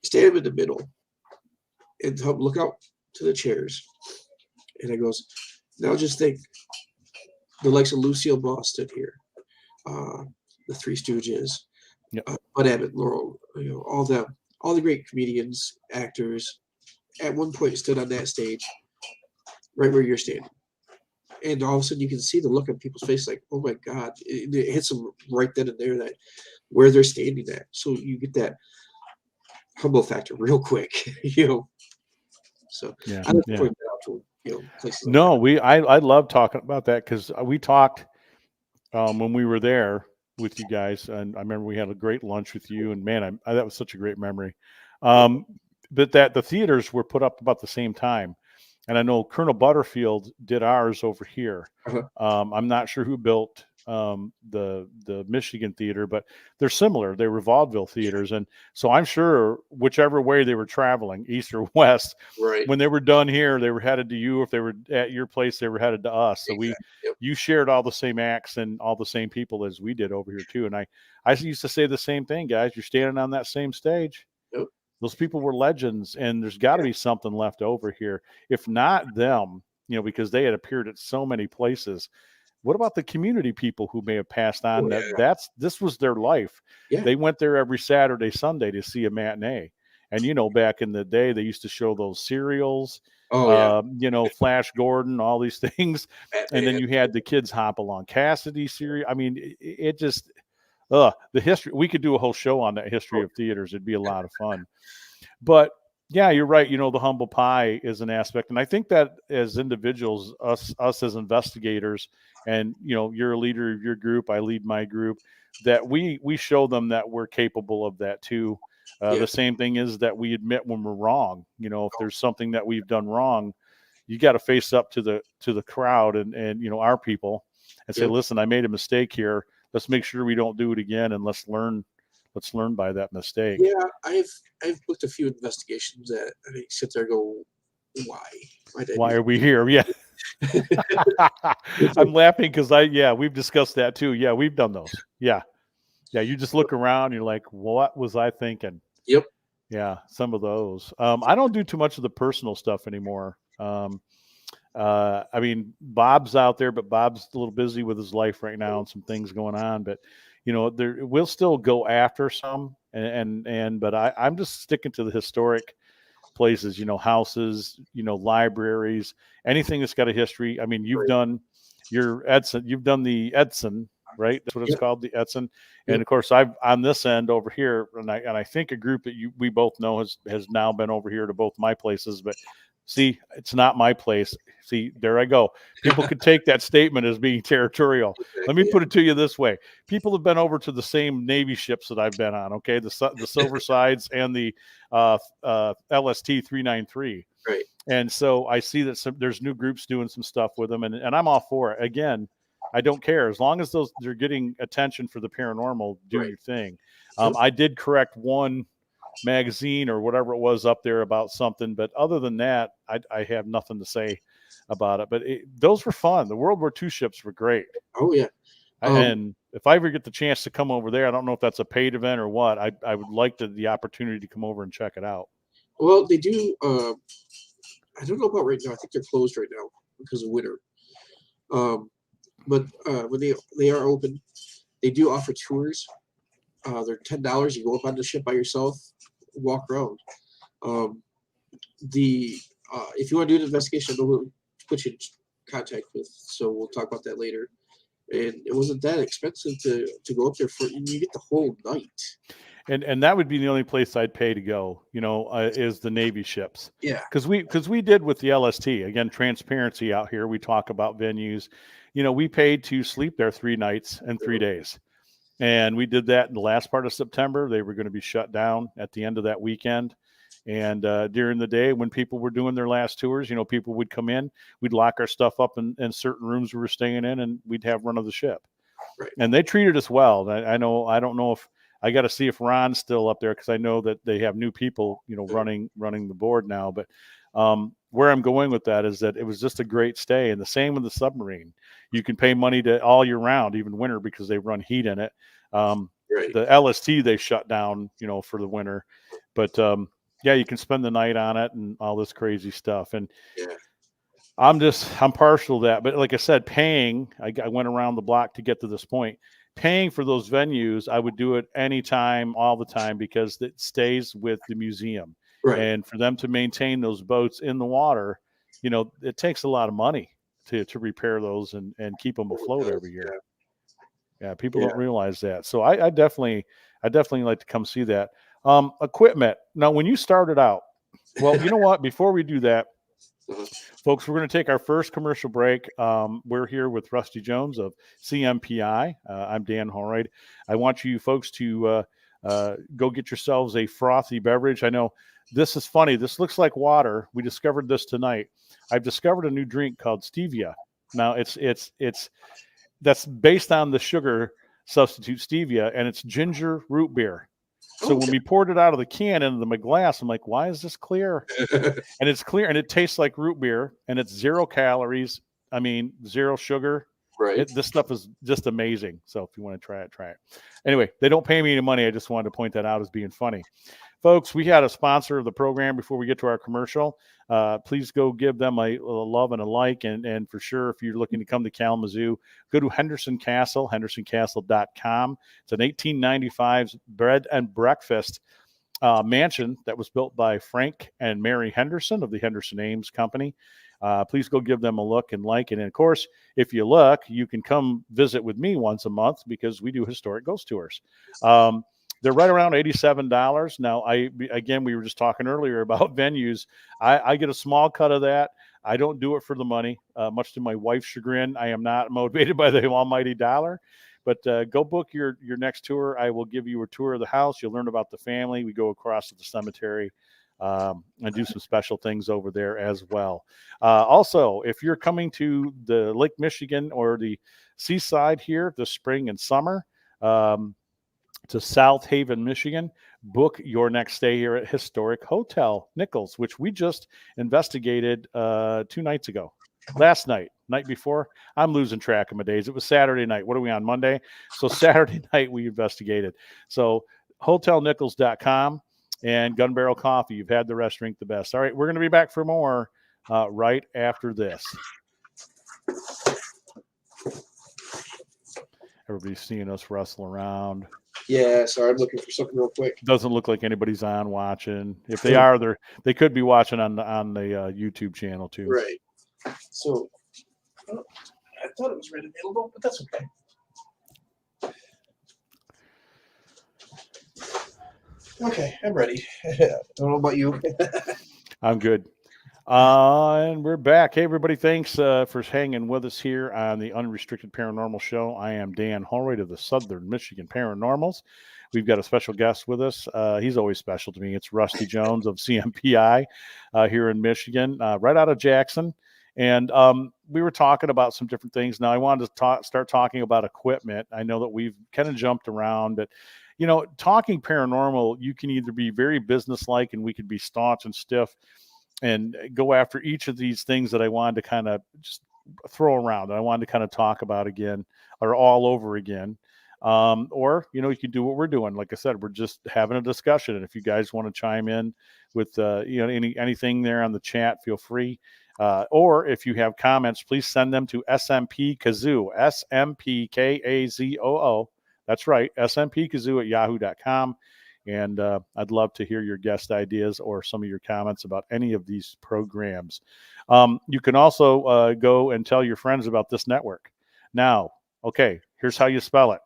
stand them in the middle, and look out to the chairs. And I goes, now just think, the likes of Lucille Ball stood here, the Three Stooges, Yeah. Bud Abbott, Laurel, all the great comedians, actors, at one point stood on that stage right where you're standing. And all of a sudden you can see the look on people's face like, oh my God, it hits them right then and there that where they're standing at. So you get that humble factor real quick, So Yeah. I like to Yeah. point that out to, places like No, that. I love talking about that because we talked when we were there with you guys, and I remember we had a great lunch with you, and man, that was such a great memory. Um, but that the theaters were put up about the same time, and I know Colonel Butterfield did ours over here. Uh-huh. I'm not sure who built the Michigan theater, but they're similar. They were vaudeville theaters, and so I'm sure whichever way they were traveling, east or west, Right. when they were done here, they were headed to you. If they were at your place, they were headed to us. So Exactly. Yep. you shared all the same acts and all the same people as we did over here too. And I used to say the same thing, guys. You're standing on that same stage. Yep. Those people were legends, and there's got to Yeah. be something left over here. If not them, because they had appeared at so many places. What about the community people who may have passed on? Oh yeah. This was their life. Yeah. They went there every Saturday, Sunday to see a matinee. And back in the day, they used to show those serials, Oh yeah. Flash Gordon, all these things. And then Batman. you had the kids hop along Cassidy series. I mean, it just, the history. We could do a whole show on that history Oh, of theaters. It'd be a lot of fun. But yeah, you're right. The humble pie is an aspect. And I think that as individuals, us as investigators, and you're a leader of your group, I lead my group, that we show them that we're capable of that too. yeah. The same thing is that we admit when we're wrong. If there's something that we've done wrong, you got to face up to the crowd and our people and say, Yep. listen, I made a mistake here. Let's make sure we don't do it again, and let's learn by that mistake. Yeah, I've booked a few investigations that I sit there and go, why? Why are we here? Yeah. I'm laughing because we've discussed that too. Yeah, we've done those. Yeah. Yeah. You just look around, you're like, what was I thinking? Yep. Yeah, some of those. I don't do too much of the personal stuff anymore. I mean, Bob's out there, but Bob's a little busy with his life right now and some things going on. But we'll still go after some, but I'm just sticking to the historic places, houses, libraries, anything that's got a history. I mean, you've Right. done you've done the Edson, right? That's what it's Yep. called, the Edson. Yep. And of course, I've on this end over here, and I think a group that we both know has now been over here to both my places, but see, it's not my place. See, there I go. People could take that statement as being territorial. Let me Exactly, put it to you this way. People have been over to the same Navy ships that I've been on, okay? The Silver Sides and the LST 393. Right. And so I see that there's new groups doing some stuff with them, and I'm all for it. Again, I don't care. As long as they're getting attention for the paranormal, do Right. your thing. Yep. I did correct one magazine or whatever it was up there about something, but other than that, I have nothing to say about it. But those were fun. The World War II ships were great. Oh yeah. And if I ever get the chance to come over there, I don't know if that's a paid event or what. I would like the opportunity to come over and check it out. Well, they do. I don't know about right now. I think they're closed right now because of winter. But when they are open, they do offer tours. They're $10. You go up on the ship by yourself, walk around. If you want to do an investigation, we'll put you in contact with. So we'll talk about that later. And it wasn't that expensive to go up there for. You get the whole night. And that would be the only place I'd pay to go, is the Navy ships. Yeah. Because we did with the LST, again, transparency out here. We talk about venues. We paid to sleep there 3 nights and 3 days. And we did that in the last part of September. They were going to be shut down at the end of that weekend. And during the day, when people were doing their last tours, people would come in. We'd lock our stuff up in certain rooms we were staying in, and we'd have run of the ship. Right. And they treated us well. I don't know if I got to see if Ron's still up there, because I know that they have new people, running the board now. But where I'm going with that is that it was just a great stay. And the same with the submarine. You can pay money to all year round, even winter, because they run heat in it. Right. The LST they shut down, for the winter. But yeah, you can spend the night on it and all this crazy stuff. And Yeah. I'm partial to that. But like I said, paying, I went around the block to get to this point. paying for those venues, I would do it anytime, all the time, because it stays with the museum. Right. And for them to maintain those boats in the water, it takes a lot of money to repair those and keep them afloat every year. Yeah, people don't realize that. So I definitely like to come see that. Equipment. Now, when you started out, well, you know what? Before we do that, folks, we're going to take our first commercial break. We're here with Rusty Jones of CMPI. I'm Dan Holroyd. I want you folks to go get yourselves a frothy beverage. I know this is funny. This looks like water. We discovered this tonight. I've discovered a new drink called stevia. Now, it's that's based on the sugar substitute stevia, and it's ginger root beer. So when we poured it out of the can into my glass, I'm like, why is this clear? And it's clear, and it tastes like root beer, and it's 0 calories. I mean, 0 sugar. Right. This stuff is just amazing. So if you want to try it, try it. Anyway, they don't pay me any money. I just wanted to point that out as being funny. Folks, we had a sponsor of the program before we get to our commercial. Please go give them a love and a like. And for sure, if you're looking to come to Kalamazoo, go to Henderson Castle, hendersoncastle.com. It's an 1895 bed and breakfast mansion that was built by Frank and Mary Henderson of the Henderson Ames Company. Please go give them a look and like. And of course, if you look, you can come visit with me once a month because we do historic ghost tours. They're right around $87. Now, we were just talking earlier about venues. I get a small cut of that. I don't do it for the money, much to my wife's chagrin. I am not motivated by the almighty dollar. But go book your next tour. I will give you a tour of the house. You'll learn about the family. We go across to the cemetery and do some special things over there as well. Also, if you're coming to the Lake Michigan or the seaside here this spring and summer, to South Haven, Michigan, book your next stay here at Historic Hotel Nichols, which we just investigated 2 nights ago. Last night before, I'm losing track of my days. It was Saturday night. What are we on, Monday? So Saturday night we investigated. So hotelnichols.com and Gun Barrel Coffee. You've had the rest, drink the best. All right, we're going to be back for more right after this. Everybody's seeing us wrestle around. Yeah, sorry, I'm looking for something real quick. Doesn't look like anybody's on watching. If they are, they could be watching on the YouTube channel too. Right. So I thought it was ready available, but that's okay. Okay, I'm ready. I don't know about you. I'm good. And we're back. Hey, everybody. Thanks for hanging with us here on the Unrestricted Paranormal Show. I am Dan Holroyd of the Southern Michigan Paranormals. We've got a special guest with us. He's always special to me. It's Rusty Jones of CMPI here in Michigan, right out of Jackson. And we were talking about some different things. Now, I wanted to start talking about equipment. I know that we've kind of jumped around, but talking paranormal, you can either be very businesslike and we could be staunch and stiff and go after each of these things that I wanted to kind of just throw around. I wanted to kind of talk about again or all over again. Or, you can do what we're doing. Like I said, we're just having a discussion. And if you guys want to chime in with, anything there on the chat, feel free. Or if you have comments, please send them to SMP Kazoo, SMPKAZOO. That's right, SMPKazoo at yahoo.com. And I'd love to hear your guest ideas or some of your comments about any of these programs. You can also go and tell your friends about this network. Now, okay, here's how you spell it.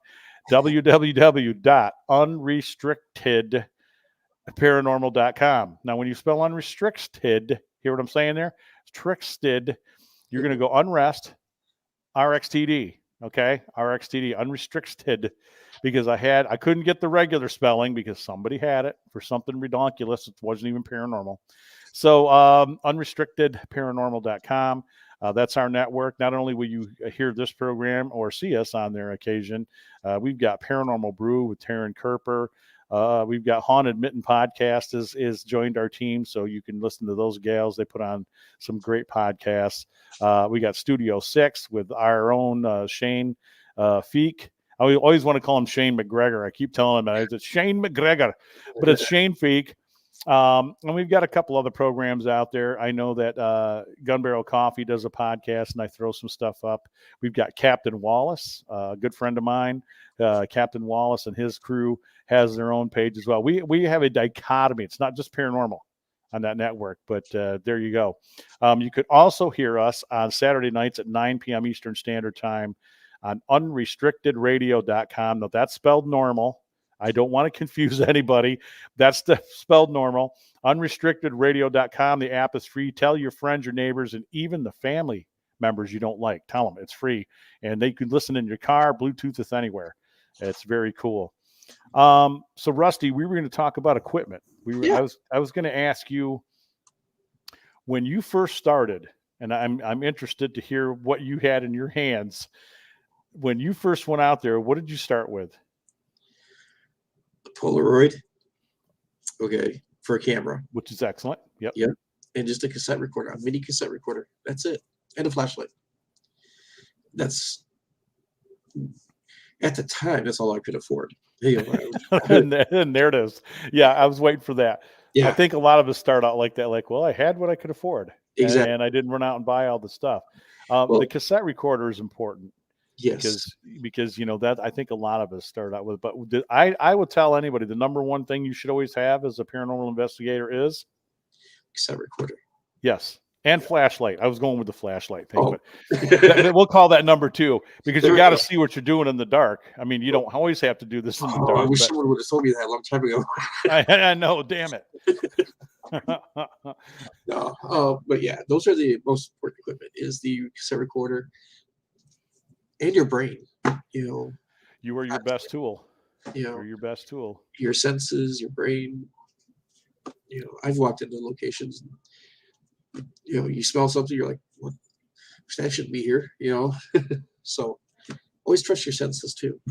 www.unrestrictedparanormal.com. Now, when you spell unrestricted, hear what I'm saying there? Trixted, you're going to go unrest, RXTD. Okay, RXTD, unrestricted, because I couldn't get the regular spelling because somebody had it for something ridiculous. It wasn't even paranormal. So unrestrictedparanormal.com. That's our network. Not only will you hear this program or see us on their occasion, we've got Paranormal Brew with Taryn Kerper. We've got Haunted Mitten Podcast is joined our team, so you can listen to those gals. They put on some great podcasts. We got Studio 6 with our own Shane Feek. I always want to call him Shane McGregor. I keep telling him it's Shane McGregor, but it's Shane Feek. And we've got a couple other programs out there. I know that Gun Barrel Coffee does a podcast, and I throw some stuff up. We've got Captain Wallace, a good friend of mine. Captain Wallace and his crew has their own page as well. We have a dichotomy. It's not just paranormal on that network, but there you go. You could also hear us on Saturday nights at 9 p.m. Eastern Standard Time on unrestrictedradio.com. Now, that's spelled normal. I don't want to confuse anybody. That's spelled normal. Unrestrictedradio.com. The app is free. Tell your friends, your neighbors, and even the family members you don't like. Tell them it's free. And they can listen in your car, Bluetooth with anywhere. It's very cool. So Rusty, we were going to talk about equipment. I was going to ask you, when you first started, and I'm interested to hear what you had in your hands. When you first went out there, what did you start with? Polaroid, okay, for a camera, which is excellent. Yep. And just a cassette recorder, a mini cassette recorder. That's it, and a flashlight. That's, at the time, that's all I could afford. And there it is. Yeah, I was waiting for that. Yeah, I think a lot of us start out like that, like, well, I had what I could afford, exactly, and I didn't run out and buy all the stuff. The cassette recorder is important. Yes, because that I think a lot of us start out with. But I would tell anybody the number one thing you should always have as a paranormal investigator is cassette recorder. Yes, and flashlight. I was going with the flashlight thing, but we'll call that number 2 because you got to see what you're doing in the dark. I mean, you don't always have to do this in the dark. I wish someone would have told me that a long time ago. I know, damn it. No, but yeah, those are the most important equipment: is the cassette recorder. And your brain, you are your best tool. You're your best tool. Your senses, your brain. I've walked into locations. You smell something, you're like, "What? That shouldn't be here." So always trust your senses too.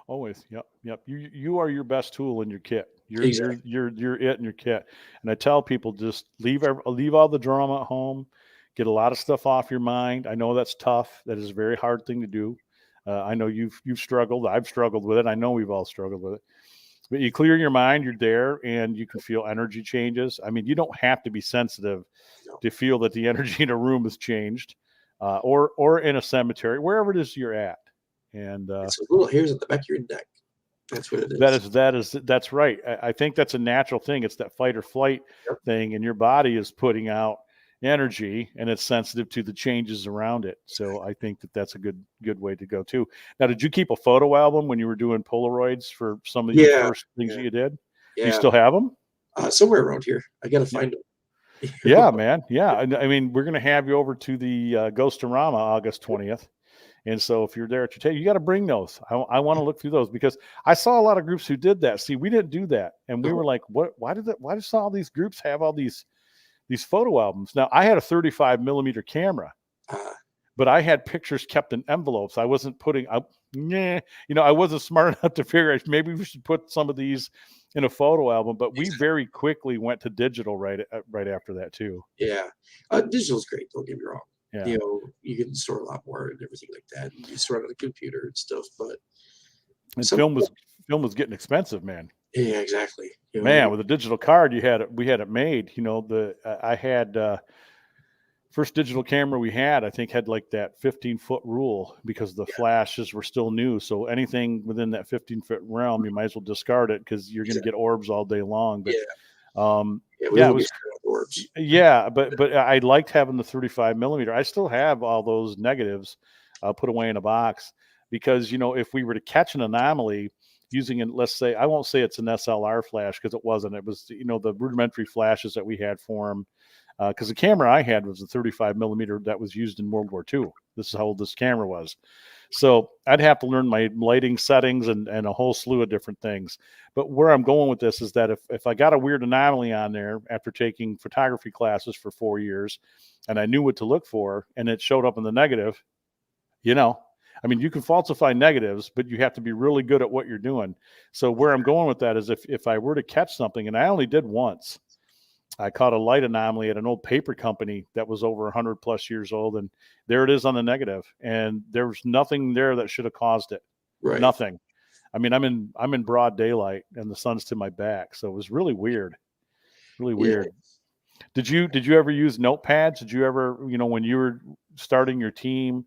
Always, yep. You are your best tool in your kit. You're it in your kit. And I tell people, just leave all the drama at home. Get a lot of stuff off your mind. I know that's tough. That is a very hard thing to do. I know you've struggled. I've struggled with it. I know we've all struggled with it. But you clear your mind, you're there, and you can feel energy changes. I mean, you don't have to be sensitive to feel that the energy in a room has changed, or in a cemetery, wherever it is you're at. And it's little hairs at the back of your neck. That's what it is. That's right. I think that's a natural thing. It's that fight or flight thing, and your body is putting out energy, and it's sensitive to the changes around it. So I think that's a good way to go too. Now, did you keep a photo album when you were doing Polaroids for some of the first things that you did? Yeah. Do you still have them? Somewhere around here. I got to find them. Yeah, man. Yeah. I mean, we're going to have you over to the Ghostorama August 20th. And so if you're there at your table, you got to bring those. I want to look through those because I saw a lot of groups who did that. See, we didn't do that. And we were like, why did all these groups have all these photo albums? Now, I had a 35 millimeter camera, but I had pictures kept in envelopes. I wasn't putting up, I wasn't smart enough to figure out maybe we should put some of these in a photo album, but we very quickly went to digital right after that too. Yeah. Digital's great. Don't get me wrong. Yeah. You can store a lot more and everything like that. You store it on a computer and stuff, but film was getting expensive, man. Yeah, exactly. Man, with a digital card, we had it made. I had first digital camera we had, I think, had like that 15-foot rule because the flashes were still new. So anything within that 15-foot realm, you might as well discard it because you're going to get orbs all day long. But it was. Yeah, but I liked having the 35 millimeter. I still have all those negatives put away in a box because if we were to catch an anomaly using it, let's say, I won't say it's an SLR flash because it wasn't. It was the rudimentary flashes that we had for them. Because the camera I had was a 35 millimeter that was used in World War II. This is how old this camera was. So I'd have to learn my lighting settings and a whole slew of different things. But where I'm going with this is that if I got a weird anomaly on there after taking photography classes for 4 years and I knew what to look for and it showed up in the negative, I mean, you can falsify negatives, but you have to be really good at what you're doing. So where I'm going with that is if I were to catch something, and I only did once, I caught a light anomaly at an old paper company that was over 100 plus years old. And there it is on the negative. And there was nothing there that should have caused it. Right. Nothing. I mean, I'm in broad daylight and the sun's to my back. So it was really weird. really Yeah. weird. Did you ever use notepads? Did you ever, when you were starting your team?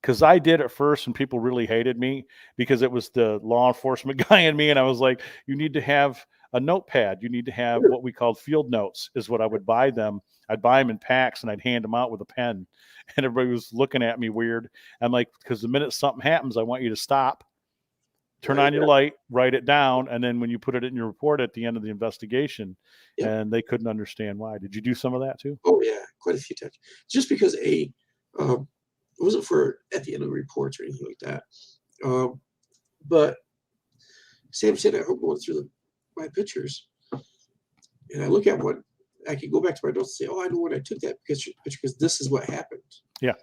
Because I did at first, and people really hated me because it was the law enforcement guy in me, and I was like, "You need to have a notepad. You need to have Sure. what we called field notes." Is what I would buy them. I'd buy them in packs, and I'd hand them out with a pen, and everybody was looking at me weird. I'm like, because the minute something happens, I want you to stop, turn on your Yeah. light, write it down, and then when you put it in your report at the end of the investigation, Yep. and they couldn't understand why. Did you do some of that too? Oh yeah, quite a few times. Just because um, it wasn't for at the end of the reports or anything like that. Um, but Sam said I'm going through my pictures, and I look at one. I can go back to my notes and say, "Oh, I know when I took that picture because this is what happened." Yeah.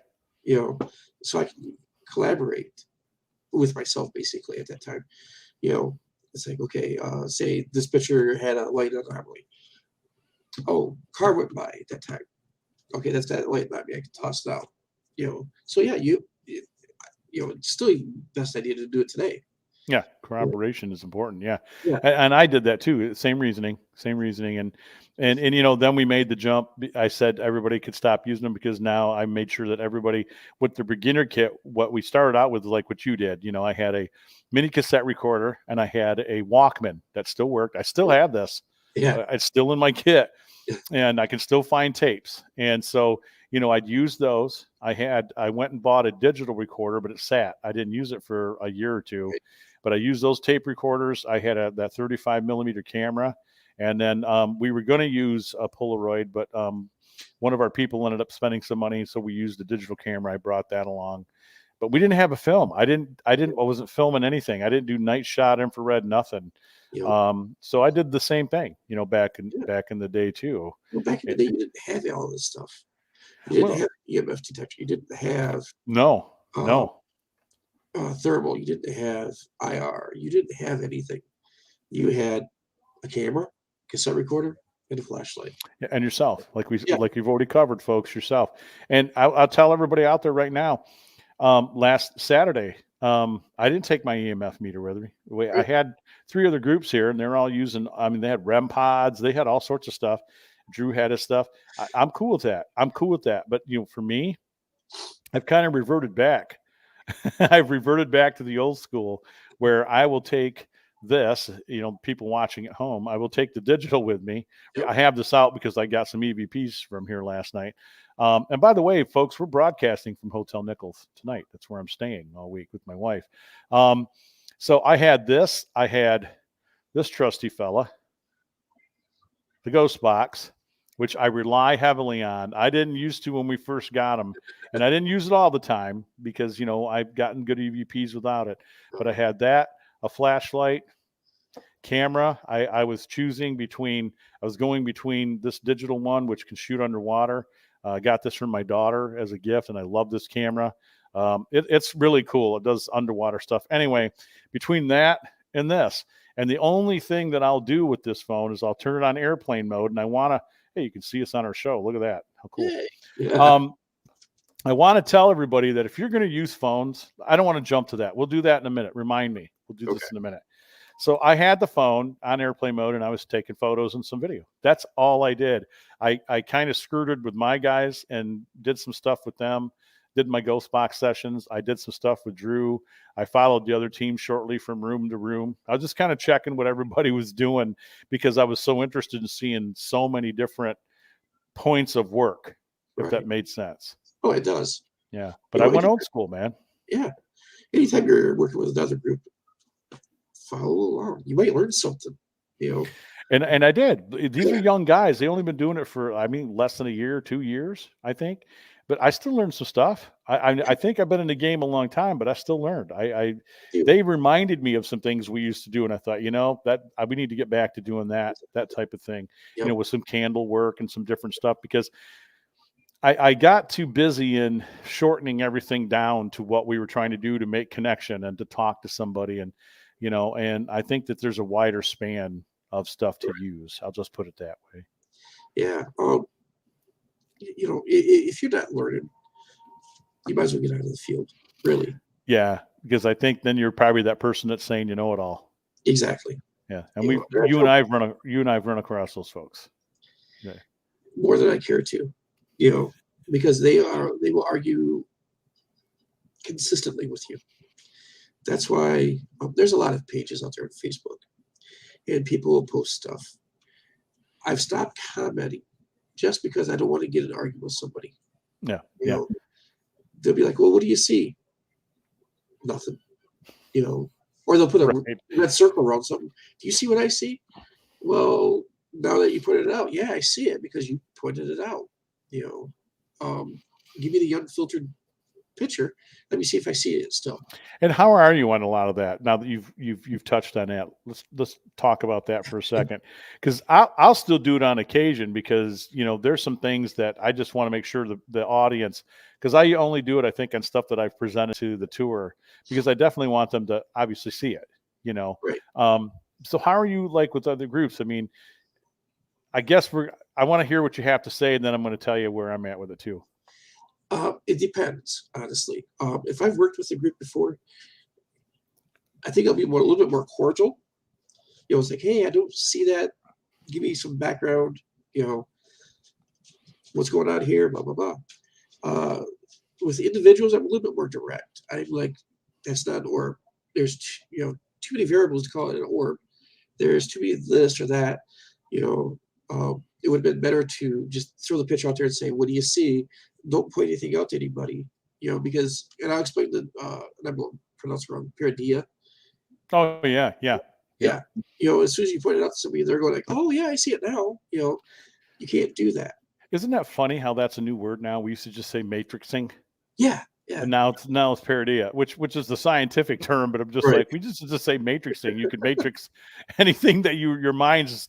You know, so I can collaborate with myself basically at that time. It's like, okay, say this picture had a light anomaly. Oh, car went by at that time. Okay, that's that light anomaly. I can toss it out. So yeah, it's still the best idea to do it today. Yeah, Yeah. corroboration is important. Yeah, Yeah. and I did that too. Same reasoning, and then we made the jump. I said everybody could stop using them because now I made sure that everybody with the beginner kit. What we started out with, like what you did. I had a mini cassette recorder and I had a Walkman that still worked. I still have this. Yeah. It's still in my kit, Yeah. and I can still find tapes. And so, I'd use those. I went and bought a digital recorder, but it sat. I didn't use it for a year or two, Right. but I used those tape recorders. I had that 35 millimeter camera, and then we were going to use a Polaroid, but one of our people ended up spending some money, so we used the digital camera. I brought that along, but we didn't have a film. I wasn't filming anything. I didn't do night shot, infrared, nothing. You know, So I did the same thing, back in yeah. back in the day too. Well, back in the It, day, you didn't have all this stuff. You didn't well, have EMF detector. You didn't have no, uh, no, thermal. You didn't have IR. You didn't have anything. You had a camera, cassette recorder, and a flashlight. and yourself, Yeah. like you've already covered, folks, yourself. And I'll tell everybody out there right now. Last Saturday, I didn't take my EMF meter with me. I Right. had 3 other groups here, and they're all using. I mean, they had REM pods, they had all sorts of stuff. Drew had his stuff. I'm cool with that. I'm cool with that. But for me, I've kind of reverted back. I've reverted back to the old school where I will take this, people watching at home, I will take the digital with me. Yep. I have this out because I got some EVPs from here last night. And by the way, folks, we're broadcasting from Hotel Nichols tonight. That's where I'm staying all week with my wife. So I had this trusty fella, the ghost box, which I rely heavily on. I didn't used to when we first got them, and I didn't use it all the time because I've gotten good EVPs without it. But I had that, a flashlight, camera. I was going between this digital one, which can shoot underwater. I got this from my daughter as a gift, and I love this camera. It's really cool. It does underwater stuff. Anyway, between that and this, and the only thing that I'll do with this phone is I'll turn it on airplane mode, and I want to. Hey, you can see us on our show. Look at that. How cool. Yay. Yeah. I want to tell everybody that if you're going to use phones, I don't want to jump to that. We'll do that in a minute. Remind me. We'll do this in a minute. So I had the phone on airplane mode and I was taking photos and some video. That's all I did. I kind of skirted with my guys and did some stuff with them, did my ghost box sessions. I did some stuff with Drew. I followed the other team shortly from room to room. I was just kind of checking what everybody was doing because I was so interested in seeing so many different points of work, if Right. that made sense. Oh, it does. Yeah. But I went old school, man. Yeah. Anytime you're working with another group, follow along. You might learn something. And I did. These are young guys. They only been doing it for, less than a year, 2 years, I think. But I still learned some stuff. I think I've been in the game a long time, but I still learned. They reminded me of some things we used to do, and I thought, that we need to get back to doing that type of thing. Yep. With some candle work and some different stuff because I got too busy in shortening everything down to what we were trying to do to make connection and to talk to somebody, and and I think that there's a wider span of stuff to use. I'll just put it that way. Yeah. If you're not learning, you might as well get out of the field. Really. Yeah, because I think then you're probably that person that's saying you know it all. Exactly. Yeah, and you and I've run across those folks. Yeah. more than I care to, you know, because they will argue consistently with you. That's why there's a lot of pages out there on Facebook, and people will post stuff. I've stopped commenting just because I don't want to get in an argument with somebody. Yeah. You Yeah. know, they'll be like, "Well, what do you see?" Nothing. You know, or they'll put a Right. red circle around something. Do you see what I see? Well, now that you pointed it out, yeah, I see it because you pointed it out. You know, give me the unfiltered picture. Let me see if I see it still. And how are you on a lot of that? Now that you've touched on that, let's talk about that for a second, because I'll still do it on occasion because there's some things that I just want to make sure the audience, because I only do it I think on stuff that I've presented to the tour, because I definitely want them to obviously see it. Right. So how are you like with other groups? I mean, I guess I want to hear what you have to say, and then I'm going to tell you where I'm at with it too. It depends, honestly. If I've worked with a group before, I think I'll be a little bit more cordial. It's like, hey, I don't see that. Give me some background. What's going on here? Blah blah blah. With individuals, I'm a little bit more direct. I'm like, that's not an orb. There's too many variables to call it an orb. There's too many this or that. It would have been better to just throw the picture out there and say, what do you see? Don't point anything out to anybody, because, and I'll explain and I'm going to pronounce it wrong, Paradia. Oh, yeah. Yeah. As soon as you point it out to somebody, they're going like, oh, yeah, I see it now. You can't do that. Isn't that funny how that's a new word now? We used to just say matrixing. Yeah. And now it's paradia, which is the scientific term, but I'm just Right. like, we just say matrixing. You could matrix anything that your mind's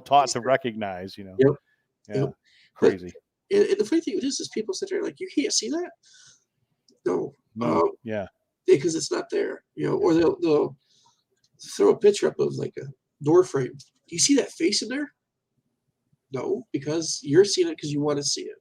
taught to recognize. Yep. Yeah, Yep. crazy. And the funny thing is people sit there like, you can't see that. No. Yeah. Because it's not there. Or they'll throw a picture up of like a door frame. Do you see that face in there? No, because you're seeing it because you want to see it.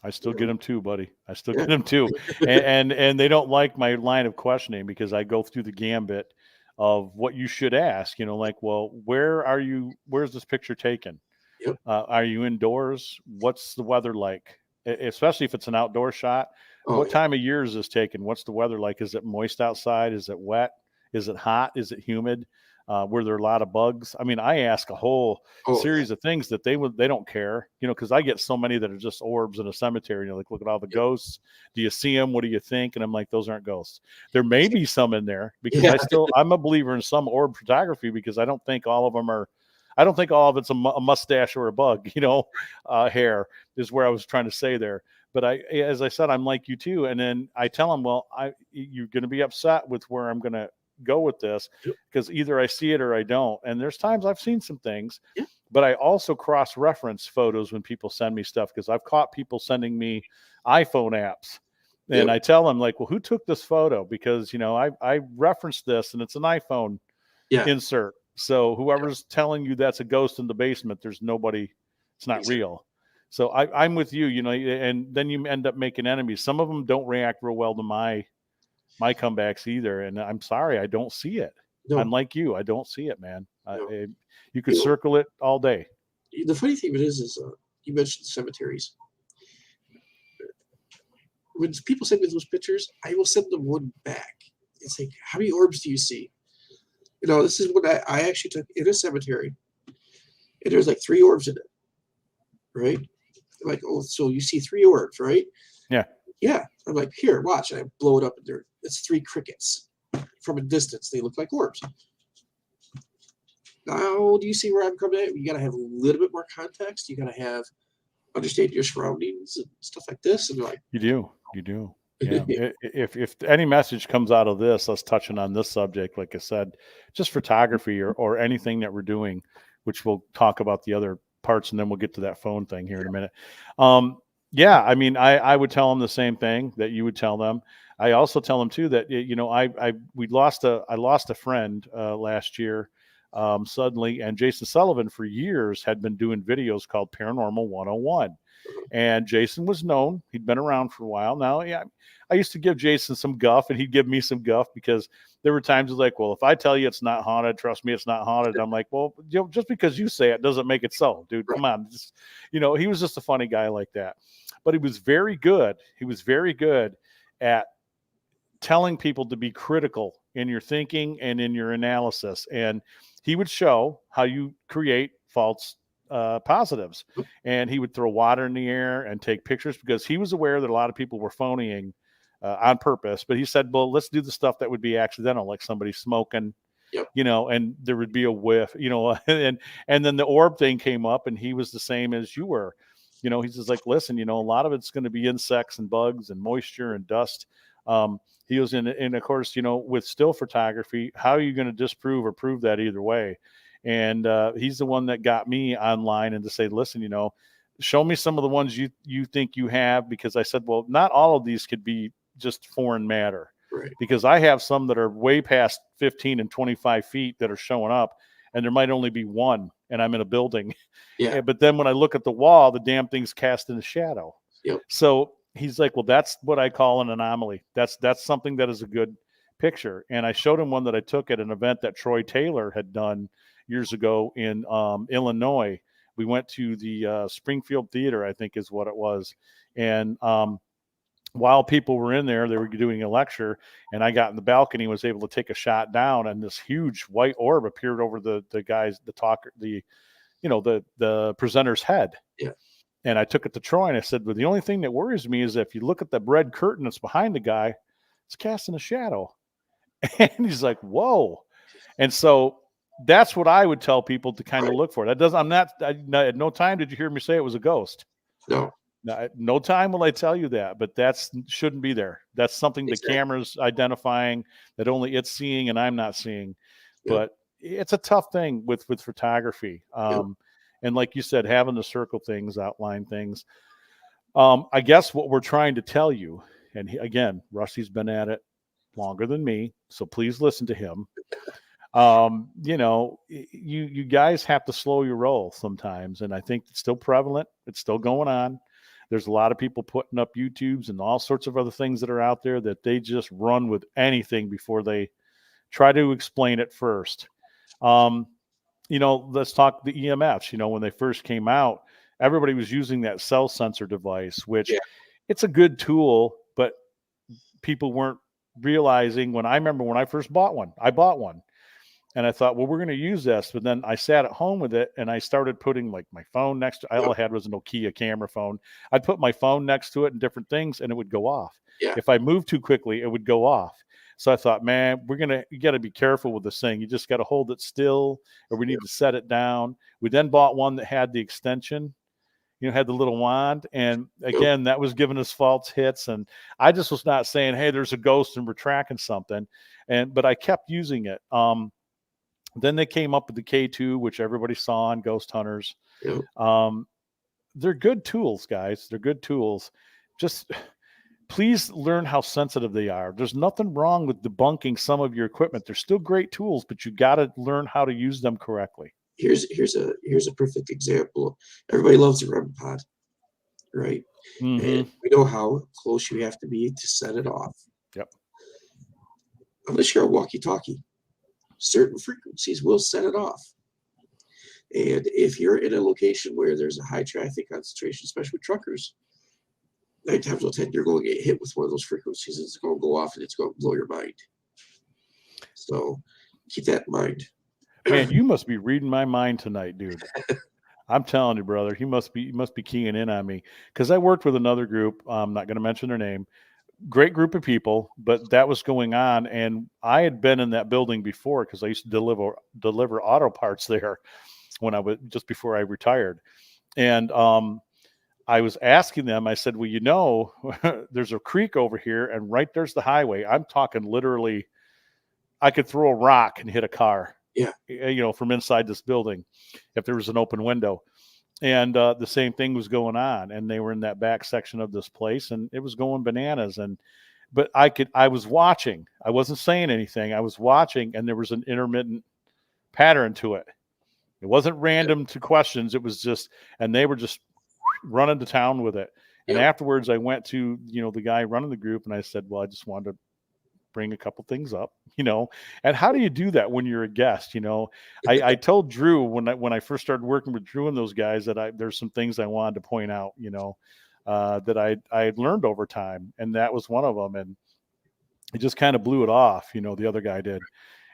I still get them too, buddy. I still get them too. And they don't like my line of questioning because I go through the gambit of what you should ask, like, well, where's this picture taken? Yep. Are you indoors? What's the weather like? Especially if it's an outdoor shot. What time of year is this taken? What's the weather like? Is it moist outside? Is it wet? Is it hot? Is it humid? Were there a lot of bugs? I mean, I ask a whole series of things that they don't care, because I get so many that are just orbs in a cemetery. Like, look at all the ghosts. Do you see them? What do you think? And I'm like, those aren't ghosts. There may be some in there because I'm a believer in some orb photography because I don't think all of them are. I don't think all of it's a mustache or a bug, hair is where I was trying to say there. But as I said, I'm like you too. And then I tell them, well, you're going to be upset with where I'm going to go with this because either I see it or I don't. And there's times I've seen some things, but I also cross-reference photos when people send me stuff because I've caught people sending me iPhone apps. And I tell them like, well, who took this photo? Because, I referenced this and it's an iPhone insert. So whoever's telling you that's a ghost in the basement, there's nobody, it's not real. So I'm with you, and then you end up making enemies. Some of them don't react real well to my comebacks either. And I'm sorry, I don't see it. No. I'm like you. I don't see it, man. No. You could circle it all day. The funny thing is you mentioned cemeteries. When people send me those pictures, I will send them one back. It's like, how many orbs do you see? This is what I actually took in a cemetery. And there's like 3 orbs in it. Right? I'm like, oh, so you see 3 orbs, right? Yeah. Yeah. I'm like, here, watch. And I blow it up and it's 3 crickets. From a distance, they look like orbs. Now, do you see where I'm coming at? You got to have a little bit more context. You got to understand your surroundings and stuff like this. And like, you do. Yeah. if any message comes out of this, us touching on this subject, like I said, just photography or anything that we're doing, which we'll talk about the other parts and then we'll get to that phone thing here in a minute. I mean, I would tell them the same thing that you would tell them. I also tell them too that, I lost a friend last year suddenly, and Jason Sullivan for years had been doing videos called Paranormal 101. And Jason was known. He'd been around for a while now. Yeah, I used to give Jason some guff, and he'd give me some guff because there were times he's like, well, if I tell you it's not haunted, trust me, it's not haunted. I'm like, well, just because you say it doesn't make it so, dude. Come on. Just, he was just a funny guy like that. But he was very good. He was very good at telling people to be critical in your thinking and in your analysis. And he would show how you create false positives. And he would throw water in the air and take pictures because he was aware that a lot of people were phoning on purpose. But he said, well, let's do the stuff that would be accidental, like somebody smoking, and there would be a whiff, and then the orb thing came up, and he was the same as you were. He's just like, listen, a lot of it's going to be insects and bugs and moisture and dust. He was and of course, with still photography, how are you going to disprove or prove that either way? And he's the one that got me online and to say, listen, show me some of the ones you think you have, because I said, well, not all of these could be just foreign matter, right? Because I have some that are way past 15 and 25 feet that are showing up, and there might only be one, and I'm in a building. Yeah. But then when I look at the wall, the damn thing's cast in a shadow. Yep. So he's like, well, that's what I call an anomaly. That's something that is a good picture. And I showed him one that I took at an event that Troy Taylor had done years ago in Illinois. We went to the Springfield Theater, I think is what it was. And while people were in there, they were doing a lecture, and I got in the balcony, was able to take a shot down, and this huge white orb appeared over the guy's, the talker, the presenter's head. Yeah. And I took it to Troy, and I said, well, the only thing that worries me is if you look at the red curtain that's behind the guy, it's casting a shadow. And he's like, whoa. And so that's what I would tell people to kind of look for. That doesn't, at no time did you hear me say it was a ghost. No. No time will I tell you that, but that shouldn't be there. That's something the camera's identifying that only it's seeing and I'm not seeing. Yep. But it's a tough thing with photography. And like you said, having to circle things, outline things. I guess what we're trying to tell you, and again, Rusty's been at it longer than me, so please listen to him. You guys have to slow your roll sometimes, and I think it's still prevalent. It's still going on. There's a lot of people putting up YouTubes and all sorts of other things that are out there that they just run with anything before they try to explain it first. Let's talk the EMFs. When they first came out, everybody was using that cell sensor device, which it's a good tool, but people weren't realizing. I remember when I first bought one, and I thought, well, we're going to use this. But then I sat at home with it, and I started putting like my phone next to, all I had was a Nokia camera phone. I'd put my phone next to it and different things, and it would go off. Yeah. If I moved too quickly, it would go off. So I thought, man, you got to be careful with this thing. You just got to hold it still, or we need to set it down. We then bought one that had the extension, had the little wand. And again, that was giving us false hits. And I just was not saying, hey, there's a ghost and we're tracking something. But I kept using it. Then they came up with the K2, which everybody saw on Ghost Hunters. Yep. They're good tools, guys. They're good tools. Just please learn how sensitive they are. There's nothing wrong with debunking some of your equipment. They're still great tools, but you got to learn how to use them correctly. Here's a perfect example. Everybody loves a REM pod, right? Mm-hmm. And we know how close you have to be to set it off. Yep. Unless you're a walkie-talkie, certain frequencies will set it off. And if you're in a location where there's a high traffic concentration, especially with truckers, 9 times out of 10, you're going to get hit with one of those frequencies. It's going to go off and it's going to blow your mind. So keep that in mind. Man, you must be reading my mind tonight, dude. I'm telling you, brother, he must be keying in on me, because I worked with another group. I'm not going to mention their name. Great group of people, but that was going on, and I had been in that building before because I used to deliver auto parts there when I was just before I retired. And I was asking them, I said, well, there's a creek over here, and right there's the highway. I'm talking literally, I could throw a rock and hit a car. Yeah. From inside this building, if there was an open window. And the same thing was going on, and they were in that back section of this place, and it was going bananas. But I was watching. I wasn't saying anything. I was watching, and there was an intermittent pattern to it. It wasn't random to questions. It was just, and they were just run into town with it. And Yep. afterwards, I went to, the guy running the group, and I said, well, I just wanted to bring a couple things up, and how do you do that when you're a guest? I told Drew when I first started working with Drew and those guys that there's some things I wanted to point out, that I had learned over time, and that was one of them. And he just kind of blew it off, the other guy did.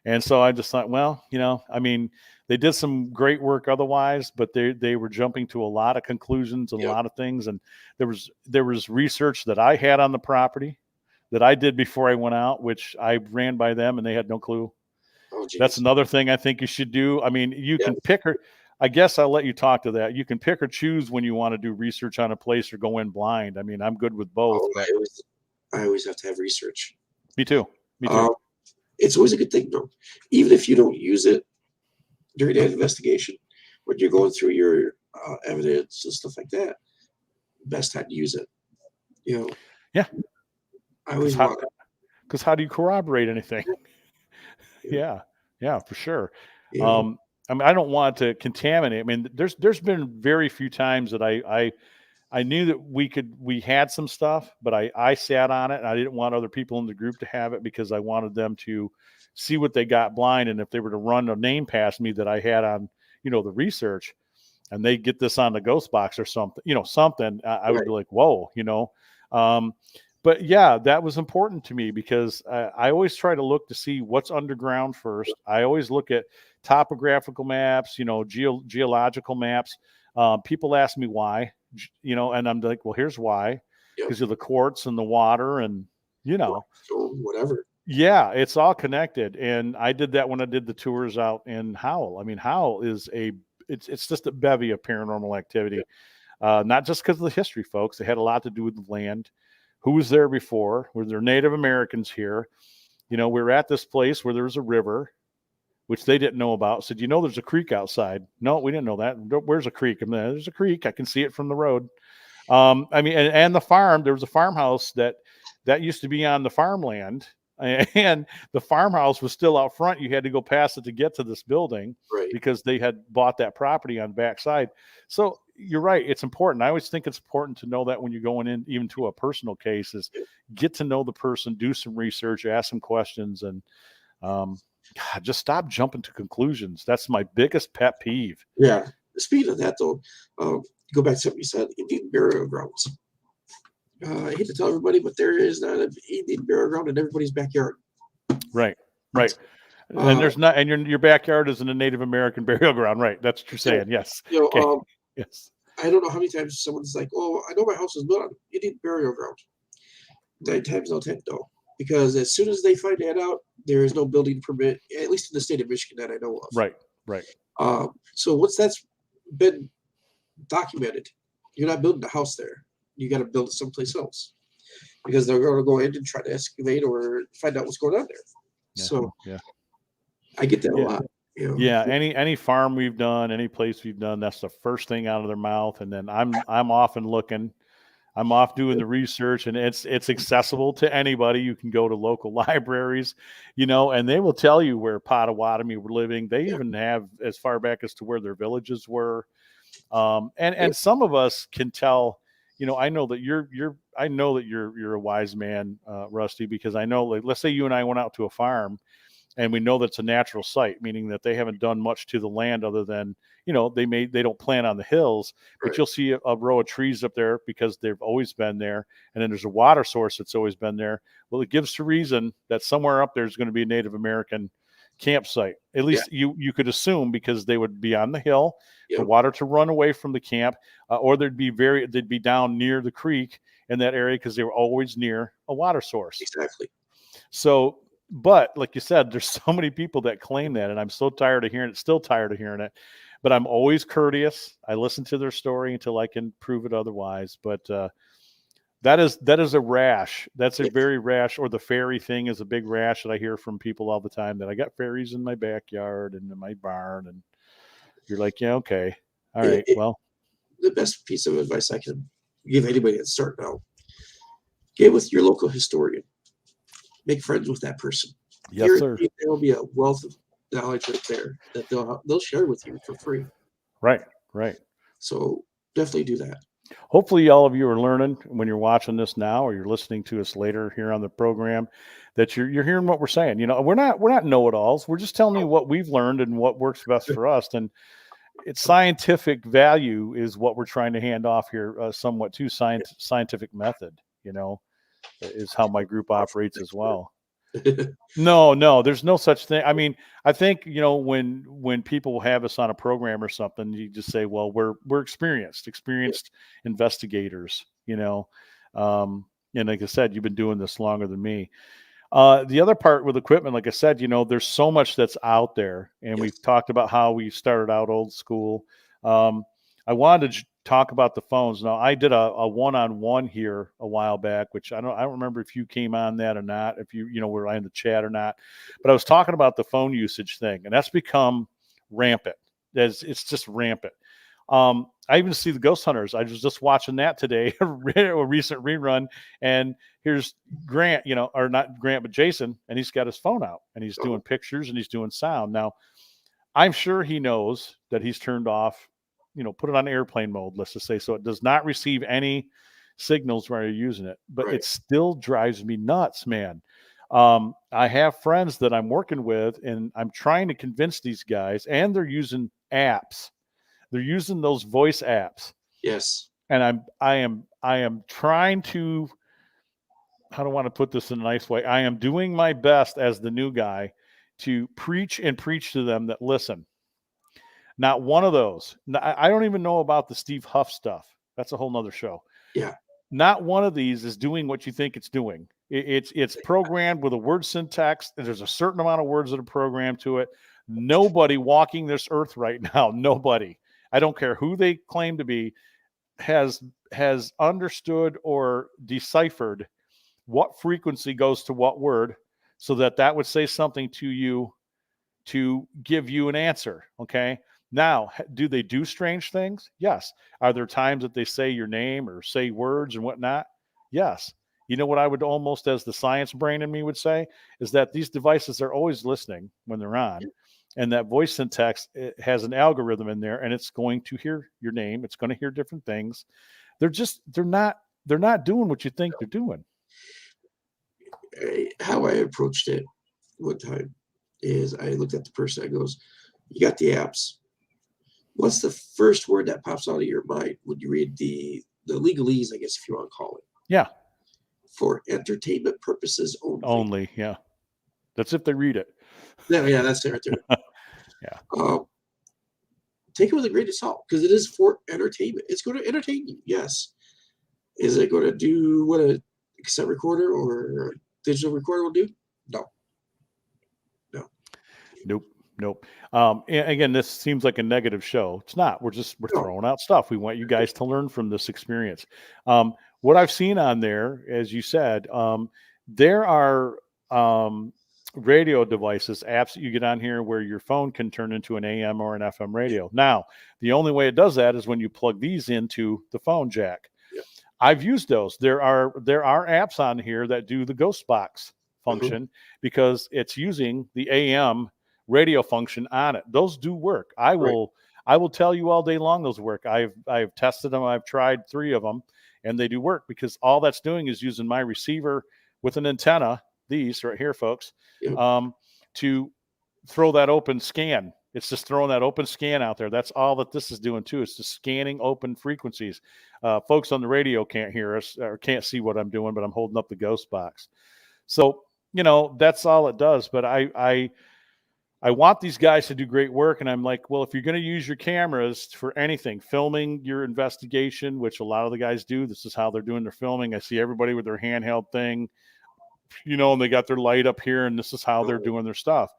And so I just thought, well, I mean, they did some great work otherwise, but they were jumping to a lot of conclusions and a Yep. lot of things. And there was research that I had on the property that I did before I went out, which I ran by them and they had no clue. Oh, That's geez. another thing I think you should do. I mean, you Yeah. can pick her. I guess I'll let you talk to that. You can pick or choose when you want to do research on a place or go in blind. I mean, I'm good with both, Oh, but I always have to have research. me too. Me too. It's always a good thing, though. Even if you don't use it during that investigation, when you're going through your evidence and stuff like that, best time to use it. Yeah. I always want it. Because how do you corroborate anything? Yeah. Yeah, for sure. You know, I mean, I don't want to contaminate. I mean, there's been very few times that I knew that we had some stuff, but I sat on it and I didn't want other people in the group to have it because I wanted them to see what they got blind. And if they were to run a name past me that I had on, the research, and they get this on the ghost box or something, I would Right. be like, whoa, but yeah, that was important to me because I always try to look to see what's underground first. I always look at topographical maps, geological maps. People ask me why, and I'm like, well, here's why, Yep. because of the quartz and the water and, So whatever. yeah, it's all connected. And I did that when I did the tours out in Howell. I mean, Howell is it's just a bevy of paranormal activity. Not just because of the history, folks. It had a lot to do with the land. Who was there before? Were there Native Americans here? We were at this place where there was a river, which they didn't know about. Said, there's a creek outside. No, we didn't know that. Where's a creek? I mean, there's a creek. I can see it from the road. I mean, and the farm, there was a farmhouse that used to be on the farmland, and the farmhouse was still out front. You had to go past it to get to this building, Right. because they had bought that property on the backside. So you're right. It's important. I always think it's important to know that when you're going in, even to a personal case, is get to know the person, do some research, ask some questions, and God, just stop jumping to conclusions. That's my biggest pet peeve. Yeah. Speaking of that, though, go back to something you said, Indian burial grounds. I hate to tell everybody, but there is not an Indian burial ground in everybody's backyard. Right. And there's not, and your backyard isn't a Native American burial ground, right? That's what you're saying. Yes. Okay. Yes. I don't know how many times someone's like, "Oh, I know my house is built on Indian burial ground." 9 times out of 10, no, because as soon as they find that out, there is no building permit, at least in the state of Michigan that I know of. Right. So once that's been documented, you're not building a house there. You got to build it someplace else, because they're going to go in and try to excavate or find out what's going on there. Yeah. So Yeah. I get that a lot. Yeah, any farm we've done, any place we've done, that's the first thing out of their mouth. And then I'm often looking, I'm off doing the research, and it's accessible to anybody. You can go to local libraries, and they will tell you where Potawatomi were living. They even have as far back as to where their villages were. And some of us can tell, I know that you're a wise man, Rusty, because I know, like, let's say you and I went out to a farm, and we know that's a natural site, meaning that they haven't done much to the land other than, they don't plant on the hills, but Right. you'll see a row of trees up there because they've always been there. And then there's a water source that's always been there. Well, it gives to reason that somewhere up there is going to be a Native American campsite. At least you could assume, because they would be on the hill for water to run away from the camp, or they'd be down near the creek in that area because they were always near a water source. Exactly. So, but like you said, there's so many people that claim that, and I'm so tired of hearing it, still tired of hearing it. But I'm always courteous. I listen to their story until I can prove it otherwise. But that is a rash. That's a very rash. Or the fairy thing is a big rash that I hear from people all the time, that I got fairies in my backyard and in my barn. And you're like, yeah, okay. All right. Well, the best piece of advice I can give anybody that's starting out: get with your local historian. Make friends with that person. yes, sir. There will be a wealth of knowledge right there that they'll share with you for free. Right. So definitely do that. Hopefully all of you are learning when you're watching this now or you're listening to us later here on the program that you're hearing what we're saying. We're not know-it-alls. We're just telling you what we've learned and what works best for us. And it's scientific value is what we're trying to hand off here, somewhat too. Scientific method, is how my group operates as well. No, there's no such thing. I mean, I think, when people have us on a program or something, you just say, well, we're experienced investigators, and like I said, you've been doing this longer than me. The other part with equipment, like I said, there's so much that's out there, and Yes. we've talked about how we started out old school. I wanted to talk about the phones. Now, I did a one-on-one here a while back, which I don't remember if you came on that or not, if were in the chat or not, but I was talking about the phone usage thing, and that's become rampant. It's just rampant. I even see the Ghost Hunters. I was just watching that today, a recent rerun, and here's Grant, or not Grant, but Jason, and he's got his phone out and he's doing pictures and he's doing sound. Now, I'm sure he knows that he's turned off, put it on airplane mode, let's just say, so it does not receive any signals while you're using it, but Right. it still drives me nuts, man. I have friends that I'm working with, and I'm trying to convince these guys, and they're using apps. They're using those voice apps, Yes. and I am trying to. How do I want to put this in a nice way? I am doing my best as the new guy to preach to them that listen. Not one of those. I don't even know about the Steve Huff stuff. That's a whole nother show. Yeah. Not one of these is doing what you think it's doing. It's programmed with a word syntax. There's a certain amount of words that are programmed to it. Nobody walking this earth right now, nobody, I don't care who they claim to be, has understood or deciphered what frequency goes to what word so that would say something to you to give you an answer. Okay. Now, do they do strange things? Yes. Are there times that they say your name or say words and whatnot? Yes. You know what I would almost, as the science brain in me would say, is that these devices are always listening when they're on. And that voice syntax, it has an algorithm in there, and it's going to hear your name. It's going to hear different things. They're not doing what you think they're doing. How I approached it one time is I looked at the person. I goes, "You got the apps. What's the first word that pops out of your mind when you read the legalese, I guess, if you want to call it, Yeah. for entertainment purposes only?" Only, yeah. That's if they read it. Yeah, that's it right there. Yeah. Take it with a grain of salt because it is for entertainment. It's going to entertain you, yes. Is it going to do what a cassette recorder or a digital recorder will do? No. Nope. And again, this seems like a negative show. It's not. We're No. throwing out stuff. We want you guys to learn from this experience. What I've seen on there, as you said, there are radio devices, apps that you get on here where your phone can turn into an AM or an FM radio. Now, the only way it does that is when you plug these into the phone jack. Yep. I've used those. There are apps on here that do the ghost box function because it's using the AM radio function on it. Those do work. I will tell you all day long those work. I've tested them. I've tried 3 of them, and they do work because all that's doing is using my receiver with an antenna, these right here, folks, to throw that open scan. It's just throwing that open scan out there. That's all that this is doing too. It's just scanning open frequencies. Folks on the radio can't hear us or can't see what I'm doing, but I'm holding up the ghost box. So, that's all it does. But I want these guys to do great work. And I'm like, well, if you're going to use your cameras for anything, filming your investigation, which a lot of the guys do, this is how they're doing their filming. I see everybody with their handheld thing, and they got their light up here, and this is how they're doing their stuff.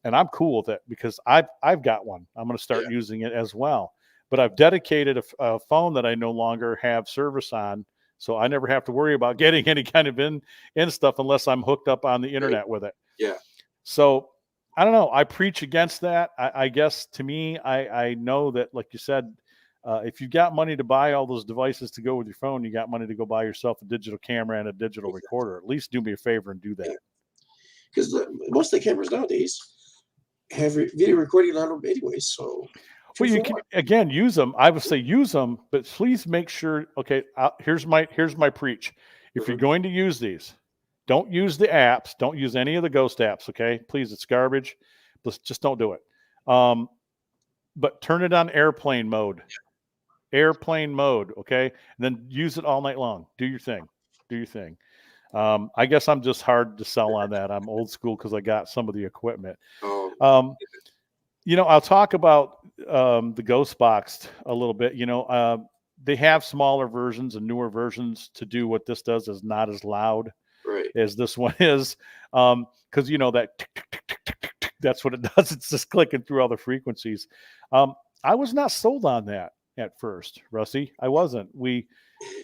And I'm cool with it because I've got one. I'm going to start using it as well. But I've dedicated a phone that I no longer have service on, so I never have to worry about getting any kind of in stuff unless I'm hooked up on the internet with it. Yeah. So I don't know. I preach against that. I guess to me, I know that, like you said, if you've got money to buy all those devices to go with your phone, you got money to go buy yourself a digital camera and a digital recorder. At least do me a favor and do that. Because most of the cameras nowadays have video recording on them anyway. So Two Well, you for can one. again use them. I would say use them, but please make sure. Okay, here's my preach. If you're Mhm. going to use these, don't use the apps. Don't use any of the ghost apps. Okay, please, it's garbage. Just don't do it. Um, but turn it on airplane mode. Airplane mode. Okay, and then use it all night long. Do your thing. Do your thing. I guess I'm just hard to sell on that. I'm old school because I got some of the equipment. Um, Um, I'll talk about the Ghost Box a little bit. They have smaller versions and newer versions to do what this does is not as loud right. as this one is. Because that tick, tick, tick, tick, tick, tick, tick, that's what it does. It's just clicking through all the frequencies. I was not sold on that at first, Rusty. I wasn't. Don't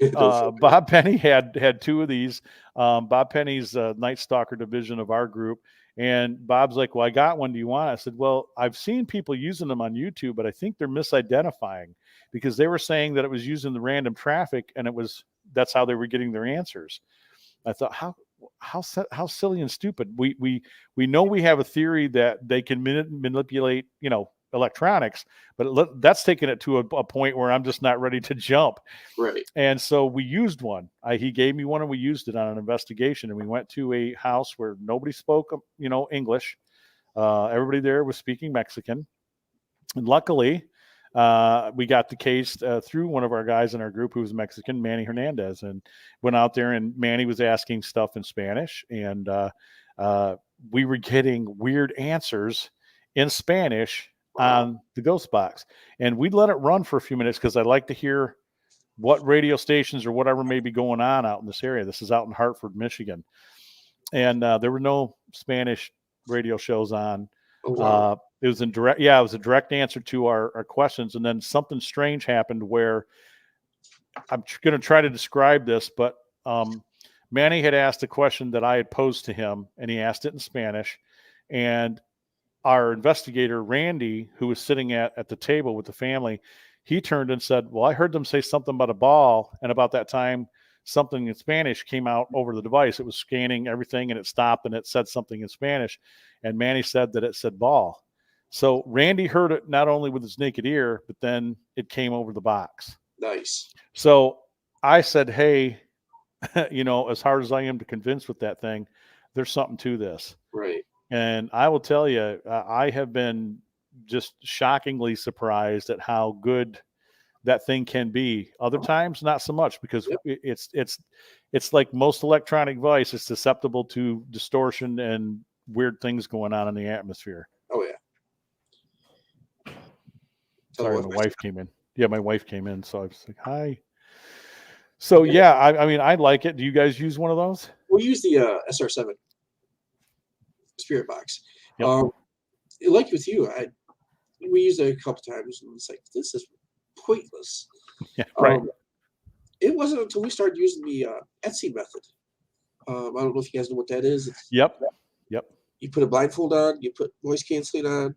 feel bad. Bob Penny had two of these. Bob Penny's Night Stalker division of our group. And Bob's like, well, I got one. Do you want it? I said, well, I've seen people using them on YouTube, but I think they're misidentifying because they were saying that it was using the random traffic and that's how they were getting their answers. I thought, how silly and stupid. We know we have a theory that they can manipulate, electronics, but that's taking it to a point where I'm just not ready to jump. Right. And so we used one. He gave me one, and we used it on an investigation. And we went to a house where nobody spoke, English. Everybody there was speaking Mexican. And luckily, we got the case through one of our guys in our group who was Mexican, Manny Hernandez, and went out there. And Manny was asking stuff in Spanish, and we were getting weird answers in Spanish on the Ghost Box. And we'd let it run for a few minutes because I like to hear what radio stations or whatever may be going on out in this area. This is out in Hartford, Michigan. And there were no Spanish radio shows on. Oh, wow. It was it was a direct answer to our questions. And then something strange happened where I'm going to try to describe this, but Manny had asked a question that I had posed to him, and he asked it in Spanish. And our investigator, Randy, who was sitting at the table with the family, he turned and said, well, I heard them say something about a ball. And about that time, something in Spanish came out over the device. It was scanning everything, and it stopped, and it said something in Spanish. And Manny said that it said ball. So Randy heard it not only with his naked ear, but then it came over the box. Nice. So I said, hey, as hard as I am to convince with that thing, there's something to this. Right. And I will tell you, I have been just shockingly surprised at how good that thing can be. Other times, not so much, because Yep. it's like most electronic device. It's susceptible to distortion and weird things going on in the atmosphere. Oh, yeah. Sorry, my wife came in. Yeah, my wife came in, so I was like, hi. So yeah, I mean, I like it. Do you guys use one of those? We use the SR7 Spirit Box. Yep. Like with you, we used it a couple times, and it's like, this is pointless. Yeah, right. It wasn't until we started using the Etsy method. I don't know if you guys know what that is. Yep. You put a blindfold on, you put voice canceling on,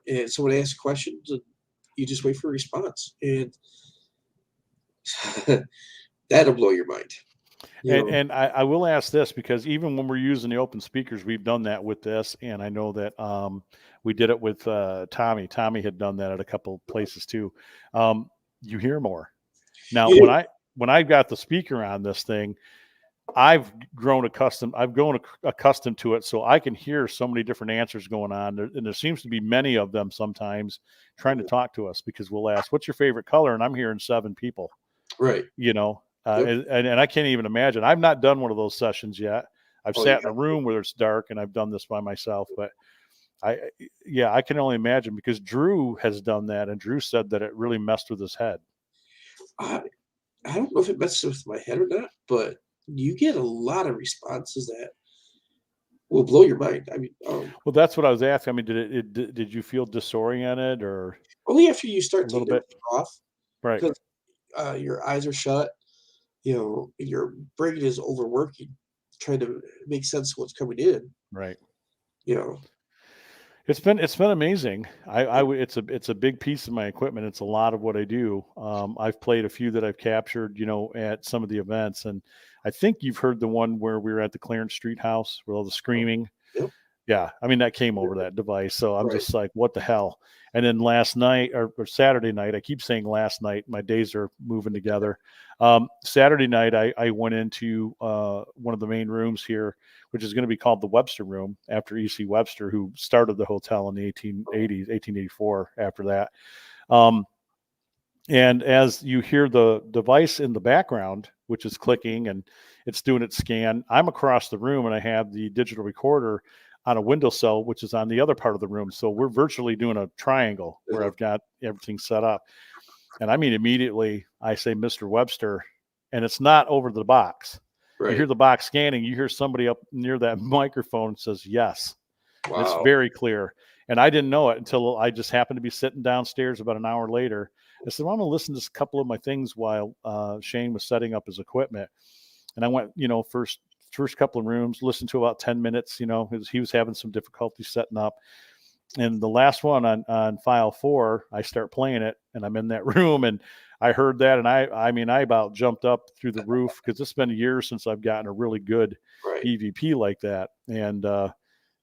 and someone asks questions, and you just wait for a response, and that'll blow your mind. And I will ask this, because even when we're using the open speakers, we've done that with this, and I know that we did it with Tommy. Tommy had done that at a couple places too. You hear more now. When I got the speaker on this thing, I've grown accustomed to it, so I can hear so many different answers going on, and there seems to be many of them sometimes trying to talk to us, because we'll ask, "What's your favorite color?" and I'm hearing 7 people. Right. And I can't even imagine. I've not done one of those sessions yet. I've sat in a room where it's dark, and I've done this by myself. But I can only imagine, because Drew has done that, and Drew said that it really messed with his head. I don't know if it messes with my head or not, but you get a lot of responses that will blow your mind. I mean, well, that's what I was asking. I mean, did you feel disoriented, or only after you start a little taking bit off, right? Because your eyes are shut. Your brain is overworking, trying to make sense of what's coming in. Right. It's been amazing. It's a big piece of my equipment. It's a lot of what I do. I've played a few that I've captured, at some of the events, and I think you've heard the one where we were at the Clarence Street house with all the screaming. Yep. Yeah, I mean that came over that device, so I'm Right. just like, what the hell? And then last night or Saturday night, I keep saying last night. My days are moving together. Saturday night, I went into one of the main rooms here, which is going to be called the Webster Room after E.C. Webster, who started the hotel in the 1880s, 1884. After that, um, and as you hear the device in the background, which is clicking and it's doing its scan, I'm across the room and I have the digital recorder on a windowsill, which is on the other part of the room. So we're virtually doing a triangle where I've got everything set up. And I mean, immediately I say, Mr. Webster, and it's not over the box. You hear Right. the box scanning, you hear somebody up near that microphone says, yes. And it's Wow. very clear. And I didn't know it until I just happened to be sitting downstairs about an hour later. I said, well, I'm going to listen to a couple of my things while Shane was setting up his equipment. And I went, first couple of rooms, listened to about 10 minutes, he was having some difficulty setting up. And the last one on file 4, I start playing it and I'm in that room and I heard that. And I mean, I about jumped up through the roof because it's been years since I've gotten a really good Right. EVP like that. And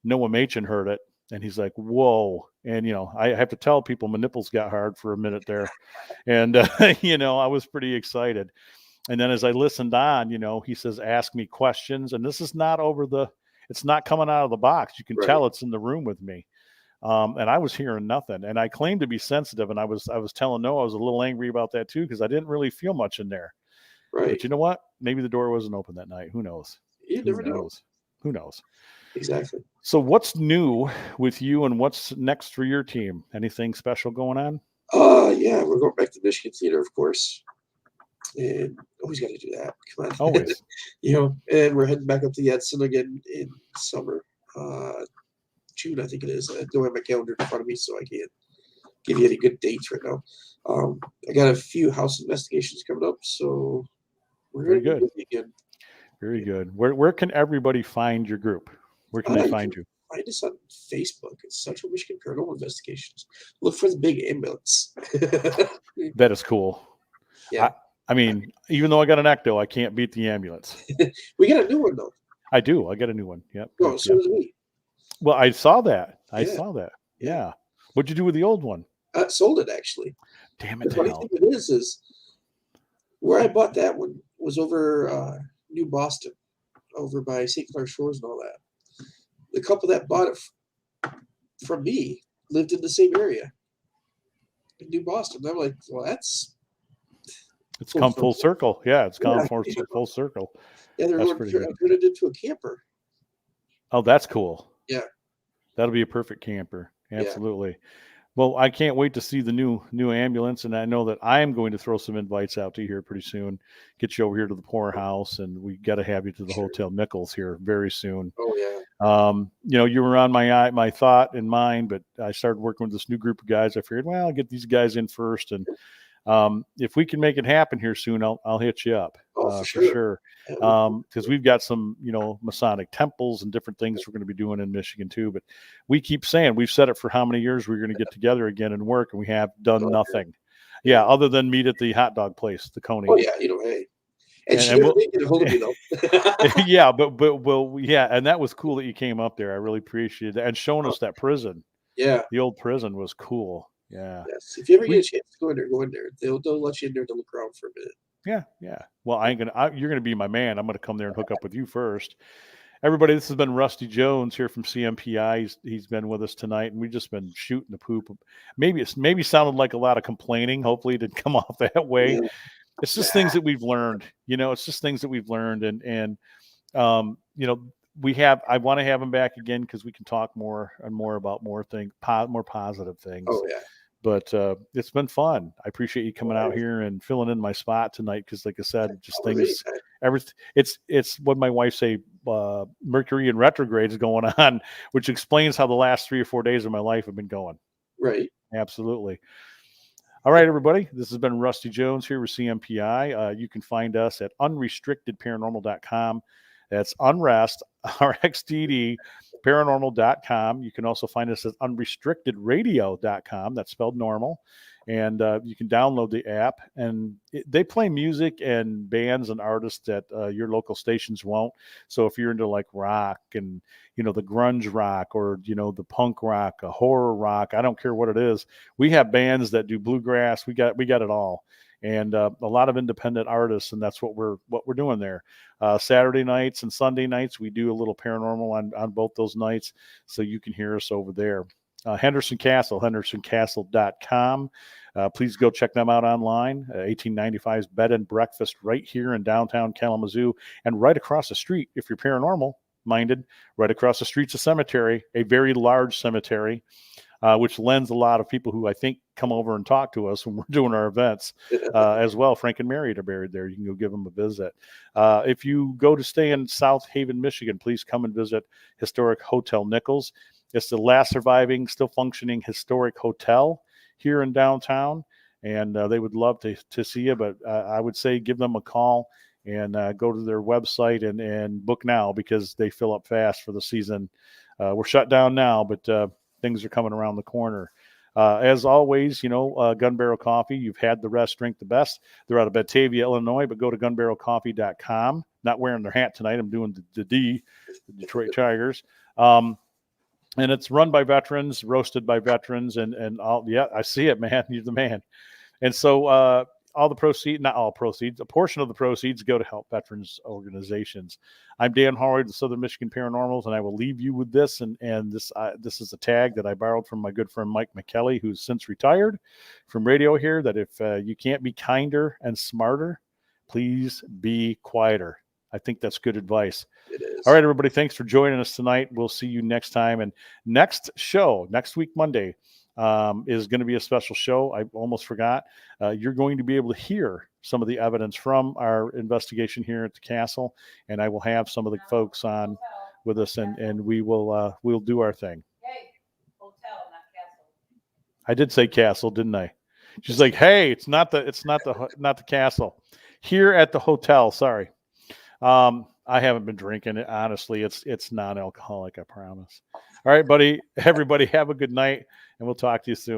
Noah Machin heard it and he's like, whoa. And, I have to tell people my nipples got hard for a minute there. And, I was pretty excited. And then as I listened on, he says, ask me questions. And this is not it's not coming out of the box. You can tell it's in the room with me. And I was hearing nothing. And I claimed to be sensitive. And I was telling Noah I was a little angry about that too, because I didn't really feel much in there. Right. But you know what? Maybe the door wasn't open that night. Who knows? You never know. Who knows? Exactly. So what's new with you and what's next for your team? Anything special going on? Yeah, we're going back to Michigan Theater, of course. And always got to do that. Come on. Always. And we're heading back up to Edson again in summer. June, I think it is. I don't have my calendar in front of me, so I can't give you any good dates right now. I got a few house investigations coming up, so we're Very going to good. be busy again. Very good. Where can everybody find your group? Where can they find you? Find us on Facebook. It's Central Michigan Paranormal Investigations. Look for the big ambulance. That is cool. Yeah. I mean, even though I got an ecto, I can't beat the ambulance. We got a new one though. I do. I got a new one. Yep. Oh, so does we. Well, I saw that. I Yeah. saw that. Yeah. What'd you do with the old one? Sold it actually. Damn it. The funny thing it is where I bought that one was over New Boston, over by St. Clair Shores and all that. The couple that bought it from me lived in the same area in New Boston. I'm like, well, it's come full circle. Yeah, it's gone full circle. Yeah, they're going to turn it into a camper. Oh, that's cool. Yeah. That'll be a perfect camper. Absolutely. Yeah. Well, I can't wait to see the new ambulance, and I know that I am going to throw some invites out to you here pretty soon. Get you over here to the poorhouse, and we got to have you to the Hotel Nichols here very soon. Oh yeah. You were on my thought and mind, but I started working with this new group of guys. I figured, well, I'll get these guys in first, and if we can make it happen here soon, I'll hit you up. For sure. Because we've got some, Masonic temples and different things we're going to be doing in Michigan too. But we keep saying we've said it for how many years we're going to get together again and work, and we have done nothing. Yeah, other than meet at the hot dog place, the Coney. Oh yeah, hey. And she never did get a hold of me though. Yeah, yeah, and that was cool that you came up there. I really appreciated that, and showing us that prison. Yeah, the old prison was cool. Yeah. Yes. If you ever get a chance to go in there. They'll let you in there to look around for a minute. Yeah. Well, you're gonna be my man. I'm gonna come there and hook up with you first. Everybody, this has been Rusty Jones here from CMPI. He's been with us tonight, and we've just been shooting the poop. Maybe sounded like a lot of complaining. Hopefully, it didn't come off that way. Yeah. It's just things that we've learned. It's just things that we've learned, and I want to have him back again because we can talk more and more about more positive things. Oh yeah. But it's been fun. I appreciate you coming out here and filling in my spot tonight because, like I said, just things. Everything. It's what my wife say. Mercury in retrograde is going on, which explains how the last 3 or 4 days of my life have been going. Right. Absolutely. All right, everybody. This has been Rusty Jones here with CMPI. You can find us at unrestrictedparanormal.com. That's Unrest, RXDD, paranormal.com. You can also find us at unrestrictedradio.com. That's spelled normal. And you can download the app, and they play music and bands and artists that your local stations won't. So if you're into like rock and, the grunge rock, or, the punk rock, a horror rock, I don't care what it is. We have bands that do bluegrass. We got it all. And a lot of independent artists, and that's what we're doing there. Saturday nights and Sunday nights, we do a little paranormal on both those nights, so you can hear us over there. Henderson Castle, hendersoncastle.com. Please go check them out online. 1895's Bed and Breakfast right here in downtown Kalamazoo, and right across the street, if you're paranormal minded, right across the street's a cemetery, a very large cemetery, which lends a lot of people who I think come over and talk to us when we're doing our events as well. Frank and Mary are buried there. You can go give them a visit. If you go to stay in South Haven, Michigan, please come and visit Historic Hotel Nichols. It's the last surviving, still functioning historic hotel here in downtown, and they would love to see you. But I would say give them a call and go to their website and book now, because they fill up fast for the season. We're shut down now, but things are coming around the corner. As always, Gun Barrel Coffee, you've had the rest, drink the best. They're out of Batavia, Illinois, but go to gunbarrelcoffee.com. Not wearing their hat tonight. I'm doing the Detroit Tigers. And it's run by veterans, roasted by veterans, and all. Yeah, I see it, man. You're the man. And so all the proceeds, not all proceeds, a portion of the proceeds go to help veterans organizations. I'm Dan Howard, the Southern Michigan Paranormals, and I will leave you with this. And this is a tag that I borrowed from my good friend Mike McKelly, who's since retired from radio here, that if you can't be kinder and smarter, please be quieter. I think that's good advice. It is. All right, everybody, thanks for joining us tonight. We'll see you next time. And next week, Monday, is going to be a special show. I almost forgot. You're going to be able to hear some of the evidence from our investigation here at the castle, and I will have some of the folks on with us, and we'll do our thing. Hey, hotel, not castle. I did say castle, didn't I? She's like, hey, it's not the castle. Here at the hotel. Sorry. I haven't been drinking it. Honestly, it's non-alcoholic, I promise. All right, buddy. Everybody have a good night, and we'll talk to you soon.